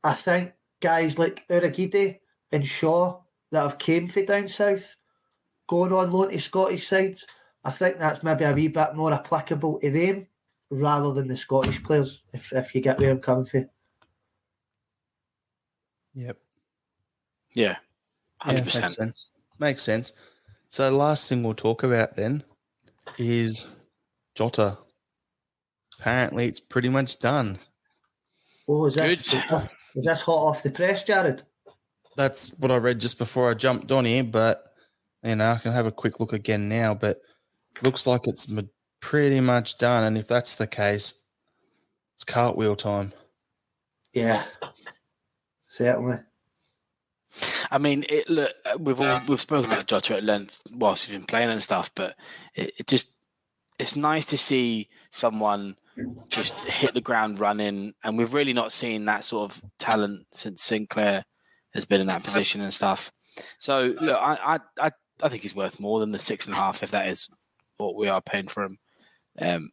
I think guys like Uragide and Shaw that have came from down south, going on loan to Scottish sides, I think that's maybe a wee bit more applicable to them rather than the Scottish players, if you get where I'm coming from. Yep. Yeah, 100%. Yeah, makes sense. So the last thing we'll talk about then is Jota. Apparently it's pretty much done. Oh, is this hot off the press, Jarrod? That's what I read just before I jumped on here, but I can have a quick look again now, but looks like it's pretty much done. And if that's the case, it's cartwheel time. Yeah, certainly. I mean, we've spoken about Jota at length whilst he's been playing and stuff, but it's nice to see someone just hit the ground running, and we've really not seen that sort of talent since Sinclair has been in that position and stuff. So look, I think he's worth more than the 6.5 if that is what we are paying for him. And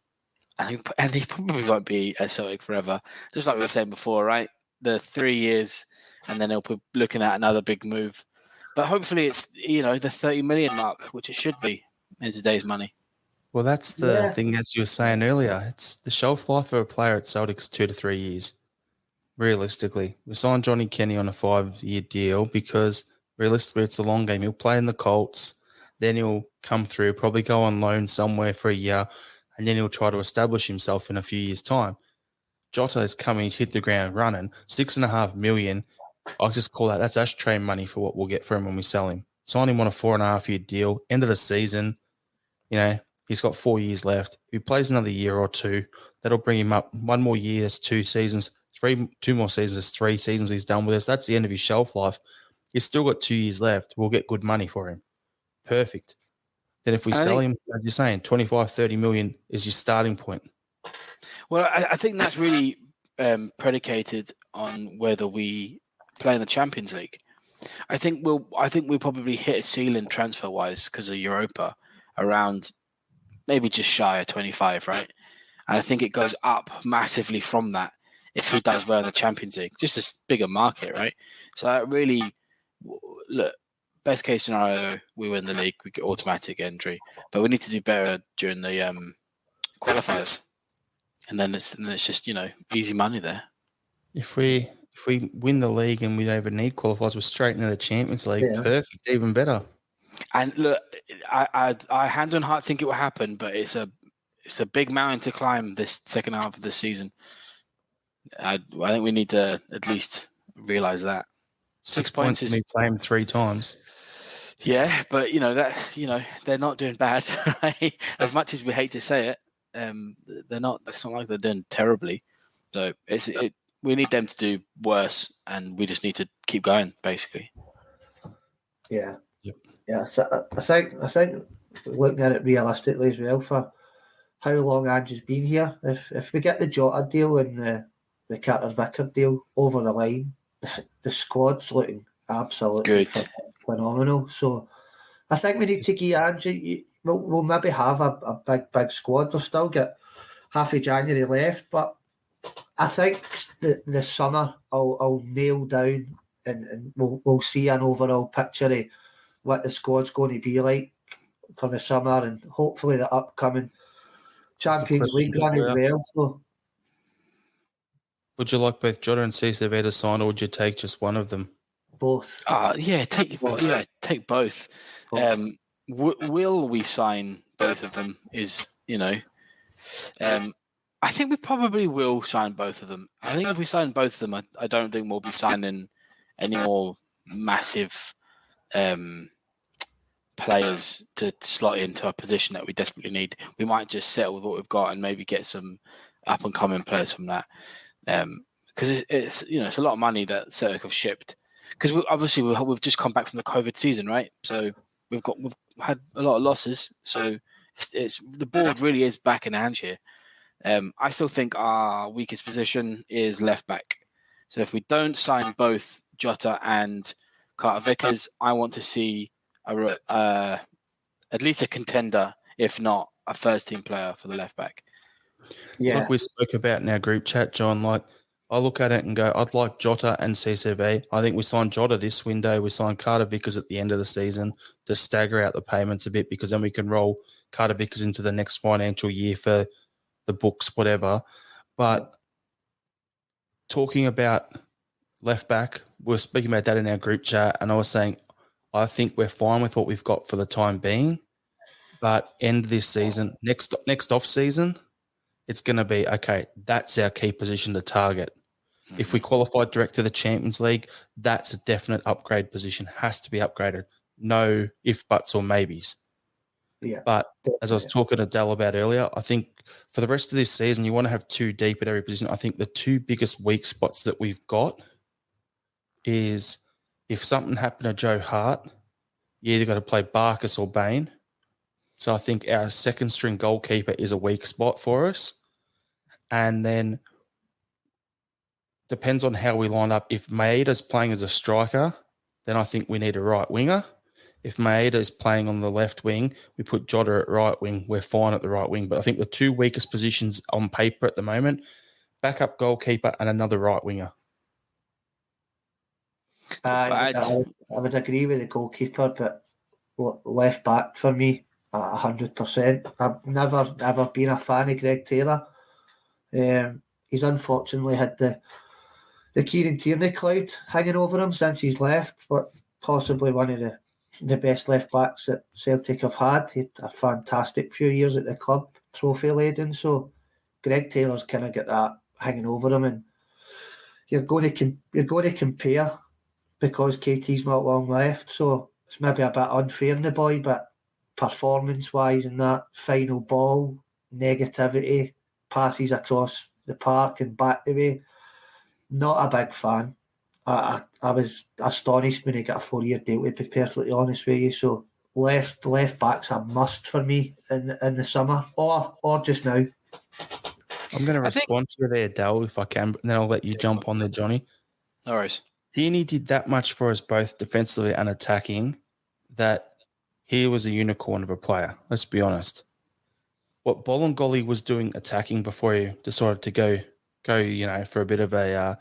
he probably won't be at Celtic forever, just like we were saying before, right? The 3 years. And then he'll be looking at another big move. But hopefully it's, the 30 million mark, which it should be in today's money. Well, that's the thing, as you were saying earlier. It's the shelf life for a player at Celtic's 2 to 3 years, realistically. We signed Johnny Kenny on a 5-year deal because realistically it's a long game. He'll play in the Colts, then he'll come through, probably go on loan somewhere for a year, and then he'll try to establish himself in a few years' time. Jota is coming, he's hit the ground running, $6.5 million. I just call that's ashtray money for what we'll get for him when we sell him. Sign him on a 4.5-year deal. End of the season, he's got 4 years left. If he plays another year or two, that'll bring him up 1 more year, 2 seasons, 2 more seasons, 3 seasons he's done with us. That's the end of his shelf life. He's still got 2 years left. We'll get good money for him. Perfect. Then if we sell him, as you're saying, 25, 30 million is your starting point. Well, I think that's really predicated on whether we play in the Champions League. I think we'll probably hit a ceiling transfer wise because of Europa around maybe just shy of 25, right? And I think it goes up massively from that if he does well in the Champions League. Just a bigger market, right? So that really, look, best case scenario, we win the league, we get automatic entry, but we need to do better during the qualifiers, and then it's just easy money there. If we win the league and we don't even need qualifiers, we're straight into the Champions League. Yeah. Perfect, even better. And look, I hand on heart think it will happen, but it's a big mountain to climb this second half of the season. I think we need to at least realise that 6 points is me claimed 3 times. Yeah, but that's they're not doing bad. Right? As much as we hate to say it, they're not. It's not like they're doing terribly. So we need them to do worse, and we just need to keep going, basically. Yeah, yep. Yeah. I think looking at it realistically as well, for how long Ange's been here, if we get the Jota deal and the Carter Vicker deal over the line, the squad's looking absolutely good. Phenomenal. So I think we need to give Angie. We'll maybe have a big squad. We'll still get half of January left, but I think the summer I'll nail down and we'll see an overall picture of what the squad's going to be like for the summer and hopefully the upcoming Champions League run as well. So, would you like both Jota and CCV to sign, or would you take just one of them? Both. Take both. Will we sign both of them? I think we probably will sign both of them. I think if we sign both of them, I don't think we'll be signing any more massive players to slot into a position that we desperately need. We might just settle with what we've got and maybe get some up and coming players from that. Because it's a lot of money that Celtic have shipped. Because we've just come back from the COVID season, right? So we've had a lot of losses. So it's the board really is back in hand here. I still think our weakest position is left back. So if we don't sign both Jota and Carter Vickers, I want to see at least a contender, if not a first team player for the left back. Yeah. It's like we spoke about in our group chat, John. Like, I look at it and go, I'd like Jota and CCV. I think we signed Jota this window. We signed Carter Vickers at the end of the season to stagger out the payments a bit, because then we can roll Carter Vickers into the next financial year for the books, whatever. But talking about left back, we were speaking about that in our group chat, and I was saying I think we're fine with what we've got for the time being. But end this season, next off season, it's going to be, okay, that's our key position to target. If we qualify direct to the Champions League, that's a definite upgrade position. Has to be upgraded. No if, buts, or maybes. Yeah. But as I was talking to Dell about earlier, I think for the rest of this season, you want to have 2 deep at every position. I think the 2 biggest weak spots that we've got is if something happened to Joe Hart, you either got to play Barkas or Bain. So I think our second string goalkeeper is a weak spot for us. And then depends on how we line up. If Maeda's playing as a striker, then I think we need a right winger. If Maeda is playing on the left wing, we put Jota at right wing. We're fine at the right wing. But I think the 2 weakest positions on paper at the moment, backup goalkeeper and another right winger. I would agree with the goalkeeper, but left back for me, 100%. I've never ever been a fan of Greg Taylor. He's unfortunately had the Kieran Tierney cloud hanging over him since he's left, but possibly one of the best left backs that Celtic have had. He had a fantastic few years at the club, trophy laden. So Greg Taylor's kind of got that hanging over him, and you're going to compare because KT's not long left. So it's maybe a bit unfair in the boy, but performance-wise in that final ball, negativity, passes across the park and back the way, Not a big fan. I was astonished when he got a 4-year deal, to be perfectly honest with you. So left back's a must for me in the summer or just now. I'm going to respond to you there, Dale, if I can, and then I'll let you jump on there, Johnny. No worries. Tierney did that much for us both defensively and attacking that he was a unicorn of a player. Let's be honest. What Bolingoli was doing attacking before he decided to go, for a bit of a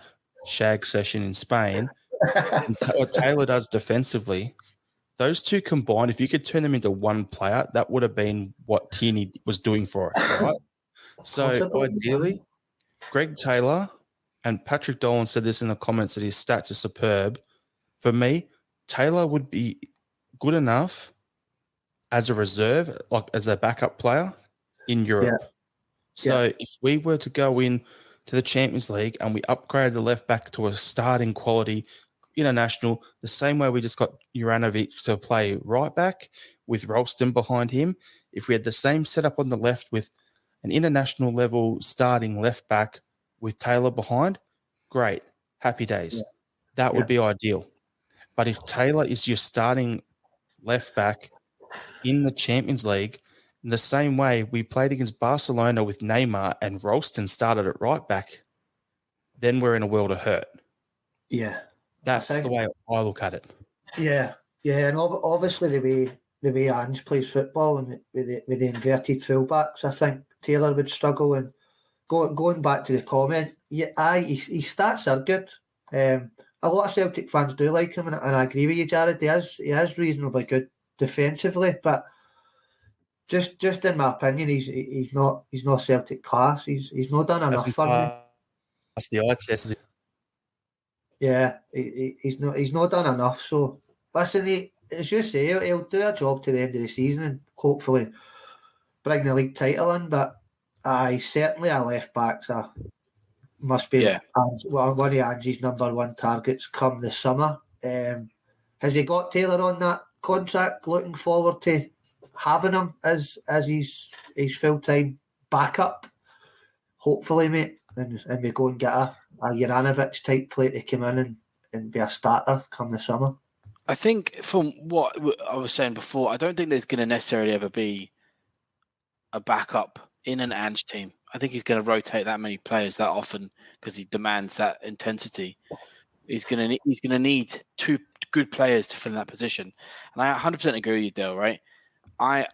shag session in Spain, and what Taylor does defensively, those two combined, if you could turn them into one player, that would have been what Tierney was doing for us, right? So ideally, Greg Taylor and Patrick Dolan said this in the comments that his stats are superb. For me, Taylor would be good enough as a reserve, like as a backup player in Europe. Yeah. So if we were to go in to the Champions League and we upgrade the left back to a starting quality international, the same way we just got Juranovic to play right back with Ralston behind him, if we had the same setup on the left with an international level starting left back with Taylor behind, great, happy days. Yeah. That would be ideal. But if Taylor is your starting left back in the Champions League, in the same way we played against Barcelona with Neymar and Ralston started at right back, then we're in a world of hurt. Yeah. That's the way I look at it. Yeah. Yeah, and obviously the way Ange plays football and with the inverted fullbacks, I think Taylor would struggle. And going back to the comment, his stats are good. A lot of Celtic fans do like him, and I agree with you, Jarrod. He is reasonably good defensively, but just in my opinion, he's not Celtic class. He's not done enough for me. That's the eye test. Yeah, he's not done enough. So listen, as you say, he'll do a job to the end of the season and hopefully bring the league title in. But certainly a left back must be one of Angie's number one targets come the summer. Has he got Taylor on that contract? Looking forward to having him as his full-time backup, hopefully, mate. And we go and get a Juranovic type player to come in and be a starter come the summer. I think from what I was saying before, I don't think there's going to necessarily ever be a backup in an Ange team. I think he's going to rotate that many players that often because he demands that intensity. He's going to need two good players to fill in that position. And I 100% agree with you, Dale, right? I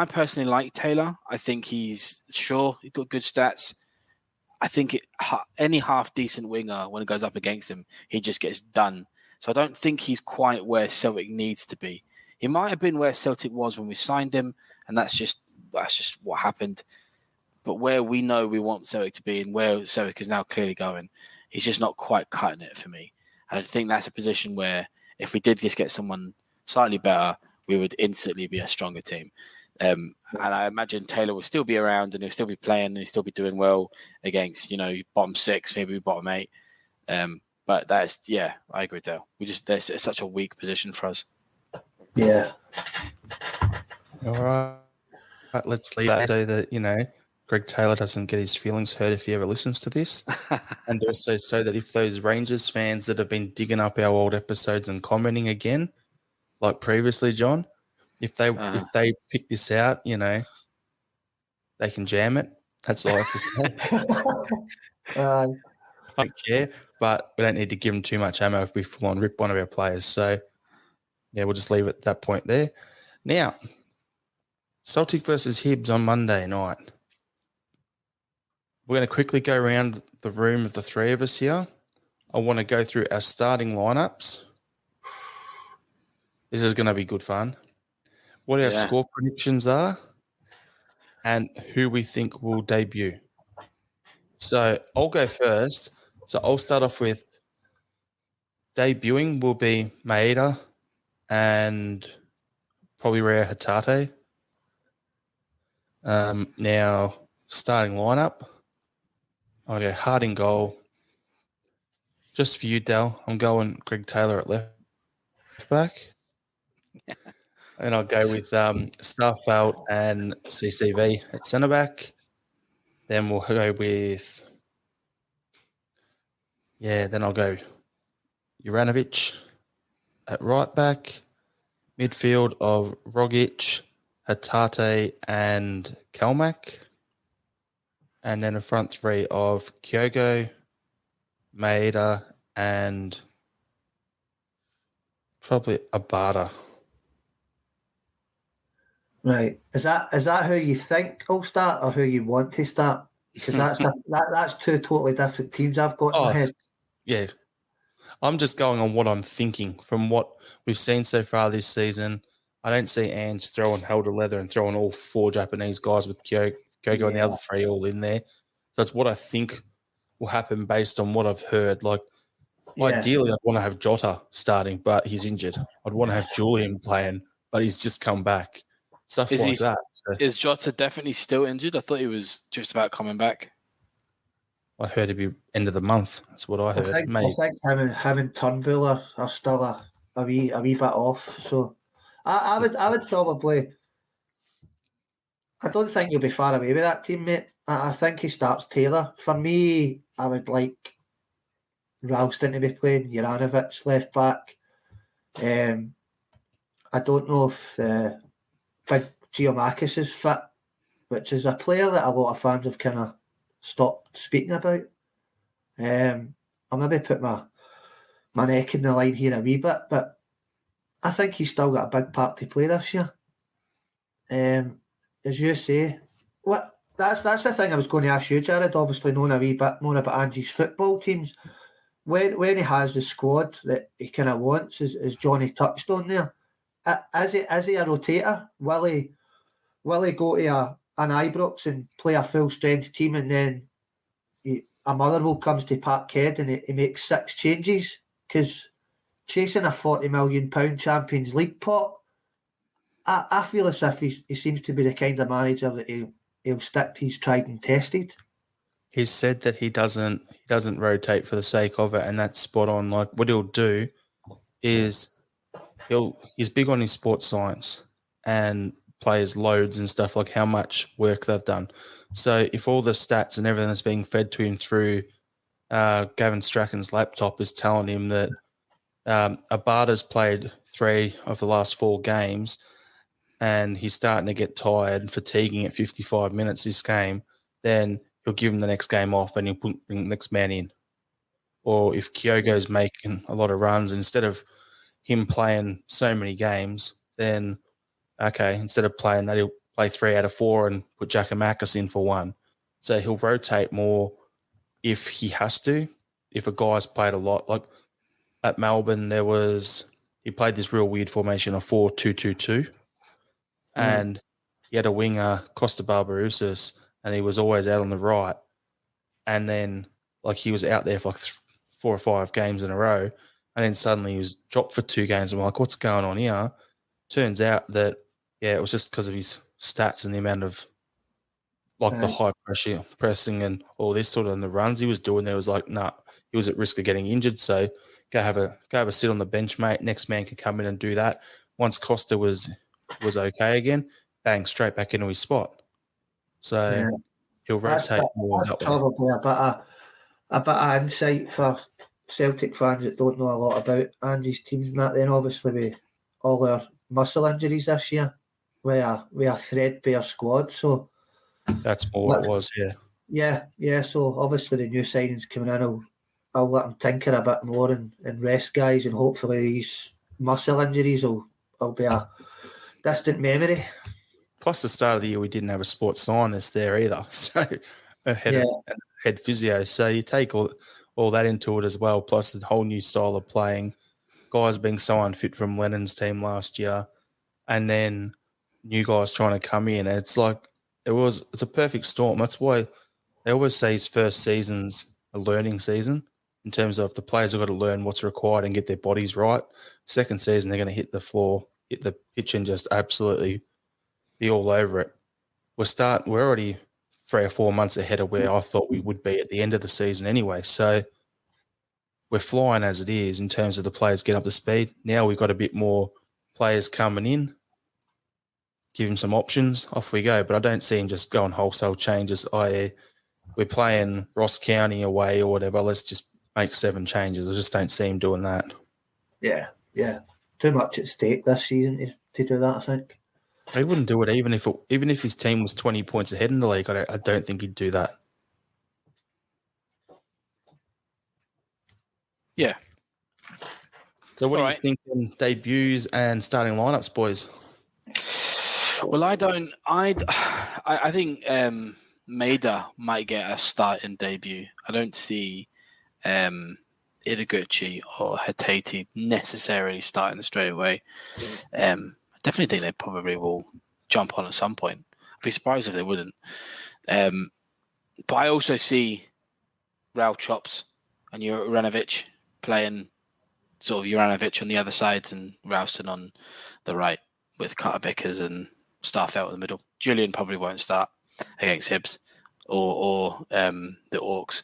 personally like Taylor. I think he's got good stats. I think any half decent winger, when it goes up against him, he just gets done. So I don't think he's quite where Celtic needs to be. He might have been where Celtic was when we signed him, and that's just what happened. But where we know we want Celtic to be and where Celtic is now clearly going, he's just not quite cutting it for me. And I think that's a position where if we did just get someone slightly better, we would instantly be a stronger team. And I imagine Taylor will still be around and he'll still be playing and he'll still be doing well against, bottom 6, maybe bottom 8. But I agree with Dale. There's such a weak position for us. Yeah. All right. Let's leave that so that, Greg Taylor doesn't get his feelings hurt if he ever listens to this. And also so that if those Rangers fans that have been digging up our old episodes and commenting again, like previously, John, if they pick this out, they can jam it. That's all I have to say. I don't care, but we don't need to give them too much ammo if we full on rip one of our players. So, yeah, we'll just leave it at that point there. Now, Celtic versus Hibs on Monday night. We're going to quickly go around the room of the three of us here. I want to go through our starting lineups. This is going to be good fun. What our score predictions are and who we think will debut. So I'll go first. So I'll start off with debuting will be Maeda and probably Rio Hatate. Now, starting lineup, I'll go Hart in goal. Just for you, Dal, I'm going Greg Taylor at left back. And I'll go with Starfelt and CCV at centre back. Then we'll go with Yeah, then I'll go Juranovic at right back, midfield of Rogic, Hatate, and Kalmak, and then a front three of Kyogo, Maeda, and probably Abada. Right. Is that who you think will start or who you want to start? Because that's two totally different teams I've got in my head. Yeah. I'm just going on what I'm thinking from what we've seen so far this season. I don't see Ange throwing hell to leather and throwing all four Japanese guys with Kyogo and the other three all in there. So that's what I think will happen based on what I've heard. Like, ideally, I'd want to have Jota starting, but he's injured. I'd want to have Julian playing, but he's just come back. Stuff like that. So, is Jota definitely still injured? I thought he was just about coming back. I heard it'd be end of the month. That's what I heard. I think him and Turnbull are still a wee bit off. So I would probably. I don't think you'll be far away with that team, mate. I think he starts Taylor. For me, I would like Ralston to be playing, Juranovic left back. I don't know if Big Giamakis is fit, which is a player that a lot of fans have kind of stopped speaking about. I'll maybe put my neck in the line here a wee bit, but I think he's still got a big part to play this year. As you say, that's the thing I was going to ask you, Jarrod, obviously knowing a wee bit more about Ange's football teams. When he has the squad that he kind of wants, as Johnny touched on there, is he a rotator? Will he go to an Ibrox and play a full strength team, and then a Motherwell comes to Parkhead and he makes 6 changes? Because chasing a £40 million Champions League pot, I feel as if he seems to be the kind of manager that he'll stick to his tried and tested. He's said that he doesn't rotate for the sake of it, and that's spot on. Like, what he'll do is he's big on his sports science and players' loads and stuff, like how much work they've done. So if all the stats and everything that's being fed to him through Gavin Strachan's laptop is telling him that Abada's played 3 of the last 4 games and he's starting to get tired and fatiguing at 55 minutes this game, then he'll give him the next game off and he'll bring the next man in. Or if Kyogo's making a lot of runs, instead of him playing so many games, then, okay, instead of playing that, he'll play 3 out of 4 and put Giacomakis in for 1. So he'll rotate more if he has to. If a guy's played a lot, like at Melbourne, he played this real weird formation of 4-2-2-2, and he had a winger, Costa Barbarouses, and he was always out on the right. And then, like, he was out there for like 4 or 5 games in a row, and then suddenly he was dropped for 2 games. I'm like, what's going on here? Turns out that, it was just because of his stats and the amount of, like, the high pressure pressing and all this sort of, and the runs he was doing there was like, he was at risk of getting injured. So go have a sit on the bench, mate. Next man can come in and do that. Once Costa was okay again, bang, straight back into his spot. So he'll rotate more. That's probably a bit of insight for Celtic fans that don't know a lot about Ange's teams and that. Then obviously with all our muscle injuries this year, we are threadbare squad. So that's more what it was, yeah. So obviously the new signings coming in, I'll let them tinker a bit more and rest guys, and hopefully these muscle injuries will be a distant memory. Plus, the start of the year, we didn't have a sports scientist there either, so a head physio. So you take all that into it as well, plus the whole new style of playing, guys being so unfit from Lennon's team last year, and then new guys trying to come in. It's like it's a perfect storm. That's why they always say his first season's a learning season in terms of the players have got to learn what's required and get their bodies right. Second season, they're going to hit the floor, hit the pitch, and just absolutely be all over it. We're already 3 or 4 months ahead of where I thought we would be at the end of the season anyway. So we're flying as it is in terms of the players getting up to speed. Now we've got a bit more players coming in, give him some options, off we go. But I don't see him just going wholesale changes, i.e. we're playing Ross County away or whatever. Let's just make 7 changes. I just don't see him doing that. Yeah. Too much at stake this season to do that, I think. He wouldn't do it even if his team was 20 points ahead in the league. I don't think he'd do that. Yeah. So what are you thinking debuts and starting lineups, boys? Well, I think Maida might get a starting debut. I don't see Ideguchi or Hatati necessarily starting straight away. I definitely think they probably will jump on at some point. I'd be surprised if they wouldn't. But I also see Raul Chops and Juranovic playing sort of Juranovic on the other side and Ralston on the right with Carter Vickers and Starfelt in the middle. Julian probably won't start against Hibs or the Orcs.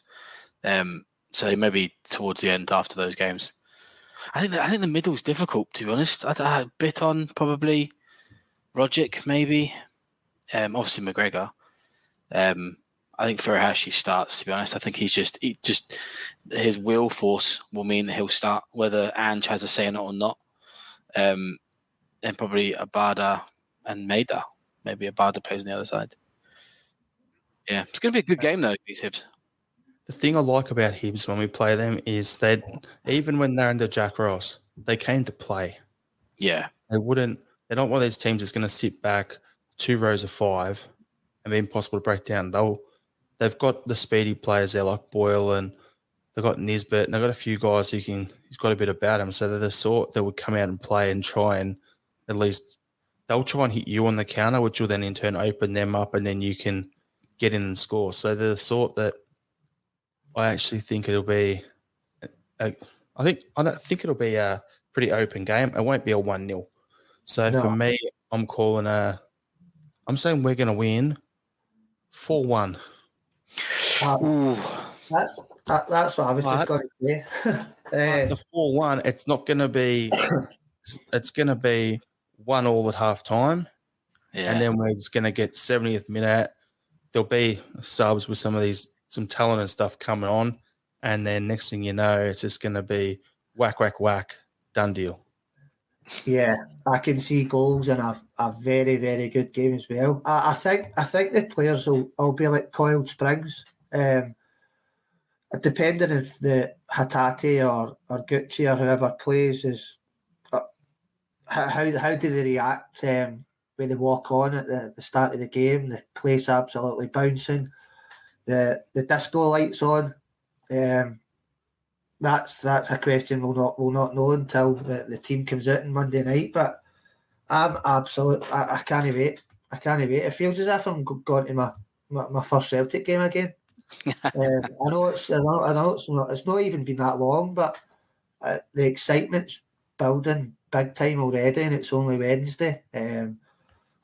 So maybe towards the end after those games. I think the middle's difficult, to be honest. I bit on probably Rogic, maybe. Obviously McGregor. I think Furuhashi starts, to be honest. I think his will force will mean that he'll start, whether Ange has a say in it or not. And probably Abada and Maida. Maybe Abada plays on the other side. Yeah, it's going to be a good game, though, these Hibs. The thing I like about Hibs when we play them is that even when they're under Jack Ross, they came to play. Yeah. They're not one of these teams that's going to sit back 2 rows of 5 and be impossible to break down. They've got the speedy players there like Boyle, and they've got Nisbet, and they've got a few guys who's got a bit about him. So they're the sort that would come out and play and try and at least they'll try and hit you on the counter, which will then in turn open them up, and then you can get in and score. So they're the sort that I actually think it'll be. I don't think it'll be a pretty open game. It won't be a 1-0. So for me, I'm saying we're going to win 4-1. That's what I was just going to say. The 4-1, it's not going to be. It's going to be 1-1 at half time, and then we're just going to get 70th minute. There'll be subs with some talent and stuff coming on, and then next thing you know, it's just going to be whack, whack, whack, done deal. Yeah, I can see goals in a very, very good game as well. I think the players will be like coiled springs. Depending if the Hatate or Gucci or whoever plays is how do they react when they walk on at the start of the game? The place absolutely bouncing, the disco lights on. That's a question we'll not know until the team comes out on Monday night. But I'm absolutely I can't wait. I can't wait. It feels as if I'm going to my first Celtic game again. I know it's not even been that long, but the excitement's building big time already, and it's only Wednesday.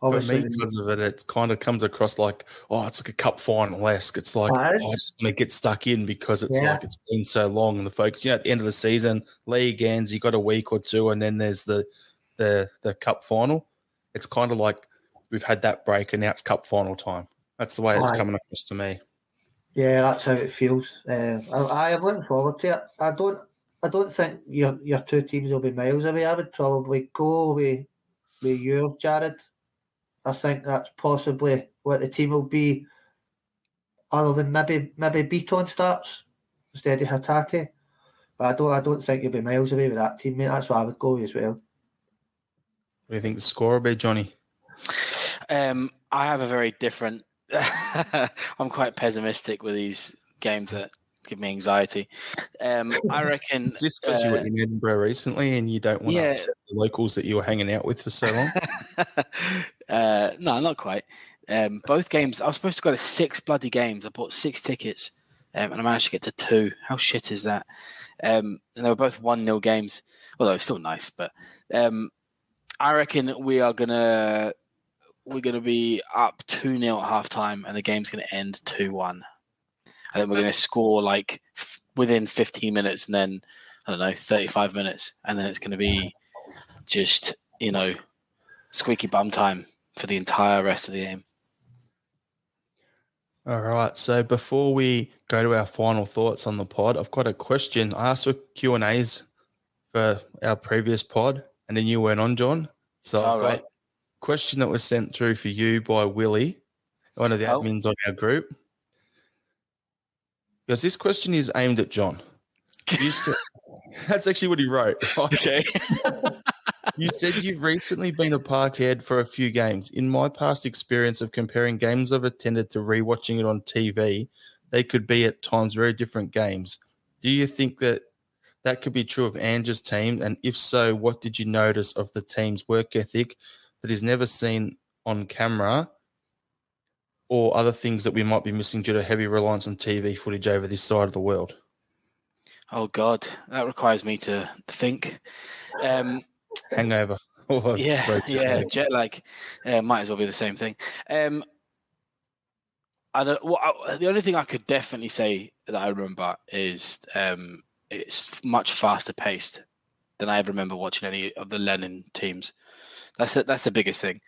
Obviously, for me, because of it kind of comes across like, it's like a cup final-esque. It's like, I just want to get stuck in because it's like it's been so long, and the focus. At the end of the season, league ends, you got a week or two, and then there's the cup final. It's kind of like we've had that break, and now it's cup final time. That's the way it's coming across to me. Yeah, that's how it feels. I am looking forward to it. I don't think your two teams will be miles away. I would probably go with yours, Jarrod. I think that's possibly what the team will be, other than maybe Beaton starts instead of Hatate. But I don't think you'll be miles away with that team, mate. That's what I would go with as well. What do you think the score will be, Johnny? I have a very different. I'm quite pessimistic with these games that give me anxiety. I reckon. Is this because you were in Edinburgh recently and you don't want to upset the locals that you were hanging out with for so long? No, not quite. Both games, I was supposed to go to 6 bloody games. I bought 6 tickets and I managed to get to 2. How shit is that? And they were both 1-0 games, although it's still nice. But I reckon we're gonna be up 2-0 at half time, and the game's gonna end 2-1. And then we're gonna score like within 15 minutes, and then 35 minutes, and then it's gonna be just squeaky bum time for the entire rest of the game. All right. So before we go to our final thoughts on the pod, I've got a question. I asked for Q&As for our previous pod, and then you went on, John. So I've got a question that was sent through for you by Willie, one of the admins on our group. Because this question is aimed at John. You said, that's actually what he wrote. Okay. You said you've recently been a parkhead for a few games. In my past experience of comparing games I've attended to rewatching it on TV, they could be at times very different games. Do you think that could be true of Ange's team? And if so, what did you notice of the team's work ethic that is never seen on camera, or other things that we might be missing due to heavy reliance on TV footage over this side of the world? Oh, God. That requires me to think. Hangover. Jet lag. Might as well be the same thing. The only thing I could definitely say that I remember is it's much faster paced than I ever remember watching any of the Lennon teams. That's the biggest thing.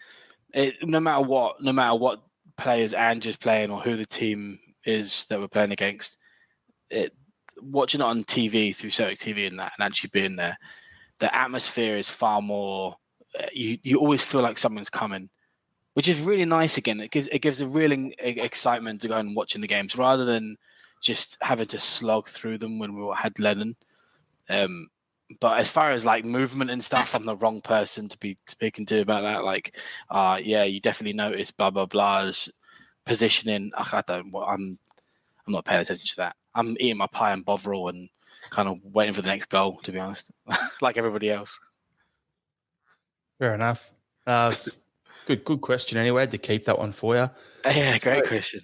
No matter what players Ange's playing or who the team is that we're playing against, watching it on TV through Celtic TV and actually being there, the atmosphere is far more. You always feel like someone's coming, which is really nice. Again, it gives a real excitement to go and watching the games rather than just having to slog through them when we had Lennon. But as far as like movement and stuff, I'm the wrong person to be speaking to about that. Like, you definitely notice blah blah blah's positioning. I'm not paying attention to that. I'm eating my pie and Bovril and kind of waiting for the next goal, to be honest, like everybody else. Fair enough. Good question. Anyway, I had to keep that one for you. Yeah, great question.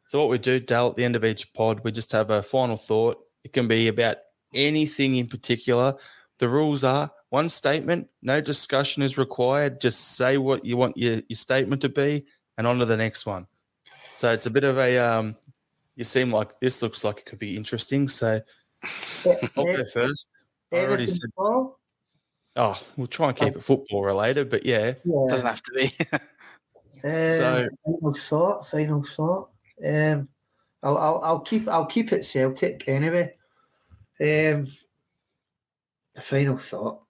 So what we do, Dale, at the end of each pod, we just have a final thought. It can be about anything in particular. The rules are one statement, no discussion is required. Just say what you want your statement to be and on to the next one. So it's a bit of a you seem like this looks like it could be interesting. So I'll go first. I already said, we'll try and keep it football related, but yeah. Doesn't have to be. So final thought. I'll keep it Celtic anyway. The final thought.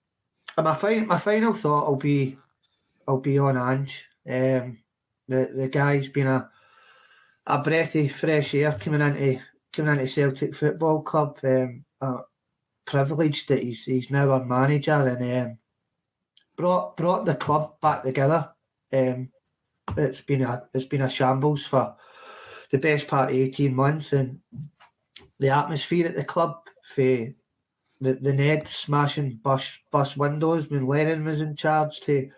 My final thought will be on Ange. The guy's been a breath of fresh air coming into Celtic Football Club. Privileged that he's now our manager and brought the club back together. It's been a shambles for the best part of 18 months, and the atmosphere at the club, for the Ned smashing bus windows when Lennon was in charge, to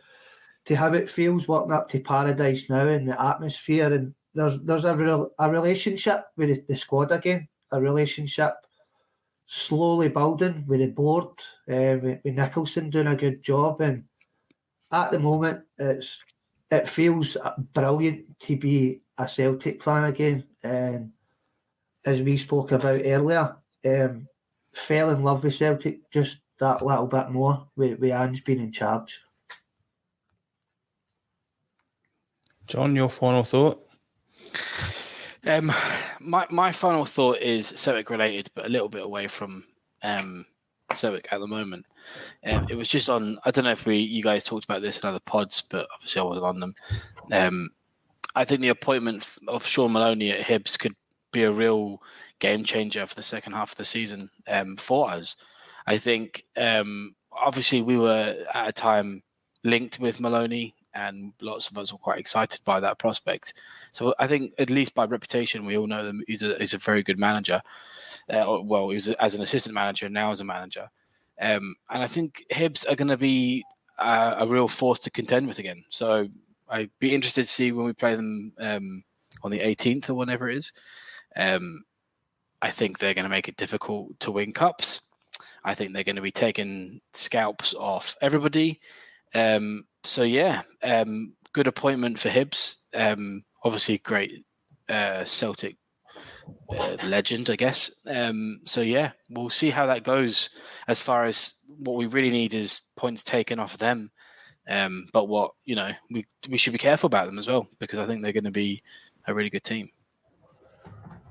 how it feels walking up to Paradise now, and the atmosphere, and there's a relationship with the squad again, a relationship slowly building with the board, with Nicholson doing a good job, and at the moment it feels brilliant to be a Celtic fan again. And as we spoke about earlier, fell in love with Celtic just that little bit more with Ange being in charge. John, your final thought? My final thought is Celtic related, but a little bit away from Celtic at the moment. It was just on. I don't know if you guys talked about this in other pods, but obviously I wasn't on them. I think the appointment of Sean Maloney at Hibs could be a real game changer for the second half of the season for us. I think obviously we were at a time linked with Maloney, and lots of us were quite excited by that prospect. So I think, at least by reputation, we all know that he's a very good manager. He was as an assistant manager and now as a manager. And I think Hibs are going to be a real force to contend with again. So I'd be interested to see when we play them on the 18th or whenever it is. I think they're going to make it difficult to win cups. I think they're going to be taking scalps off everybody. Good appointment for Hibs. Obviously, great Celtic legend, I guess. We'll see how that goes. As far as what we really need is points taken off of them. But we should be careful about them as well, because I think they're going to be a really good team.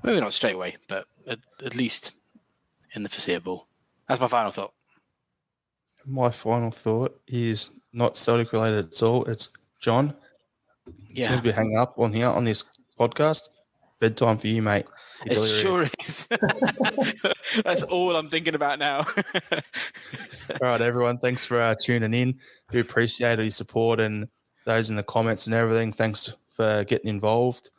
Maybe not straight away, but at least in the foreseeable. That's my final thought. My final thought is not Celtic related at all. It's John. Yeah. As soon as we hang up on here on this podcast, bedtime for you, mate. It sure is. That's all I'm thinking about now. All right, everyone. Thanks for tuning in. We appreciate your support and those in the comments and everything. Thanks for getting involved.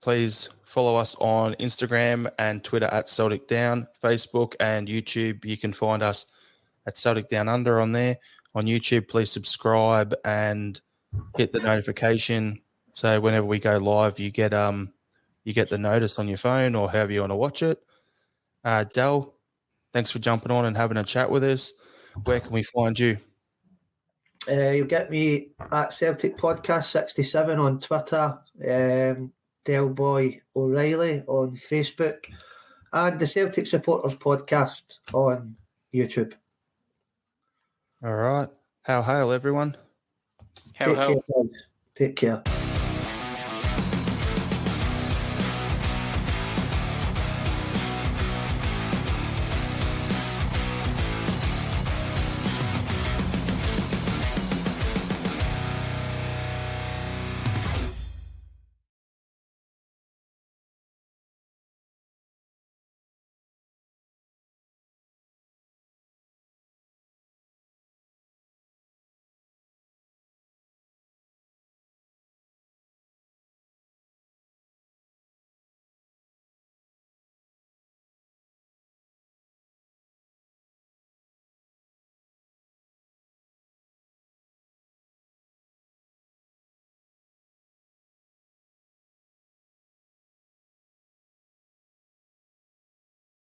Please follow us on Instagram and Twitter at Celtic Down, Facebook and YouTube. You can find us at Celtic Down Under on there. On YouTube, please subscribe and hit the notification so whenever we go live, you get the notice on your phone or however you want to watch it. Del, thanks for jumping on and having a chat with us. Where can we find you? You'll get me at Celtic Podcast 67 on Twitter, Del Boy O'Reilly on Facebook, and the Celtic Supporters Podcast on YouTube. All right. Hail, everyone. Hail. Take care.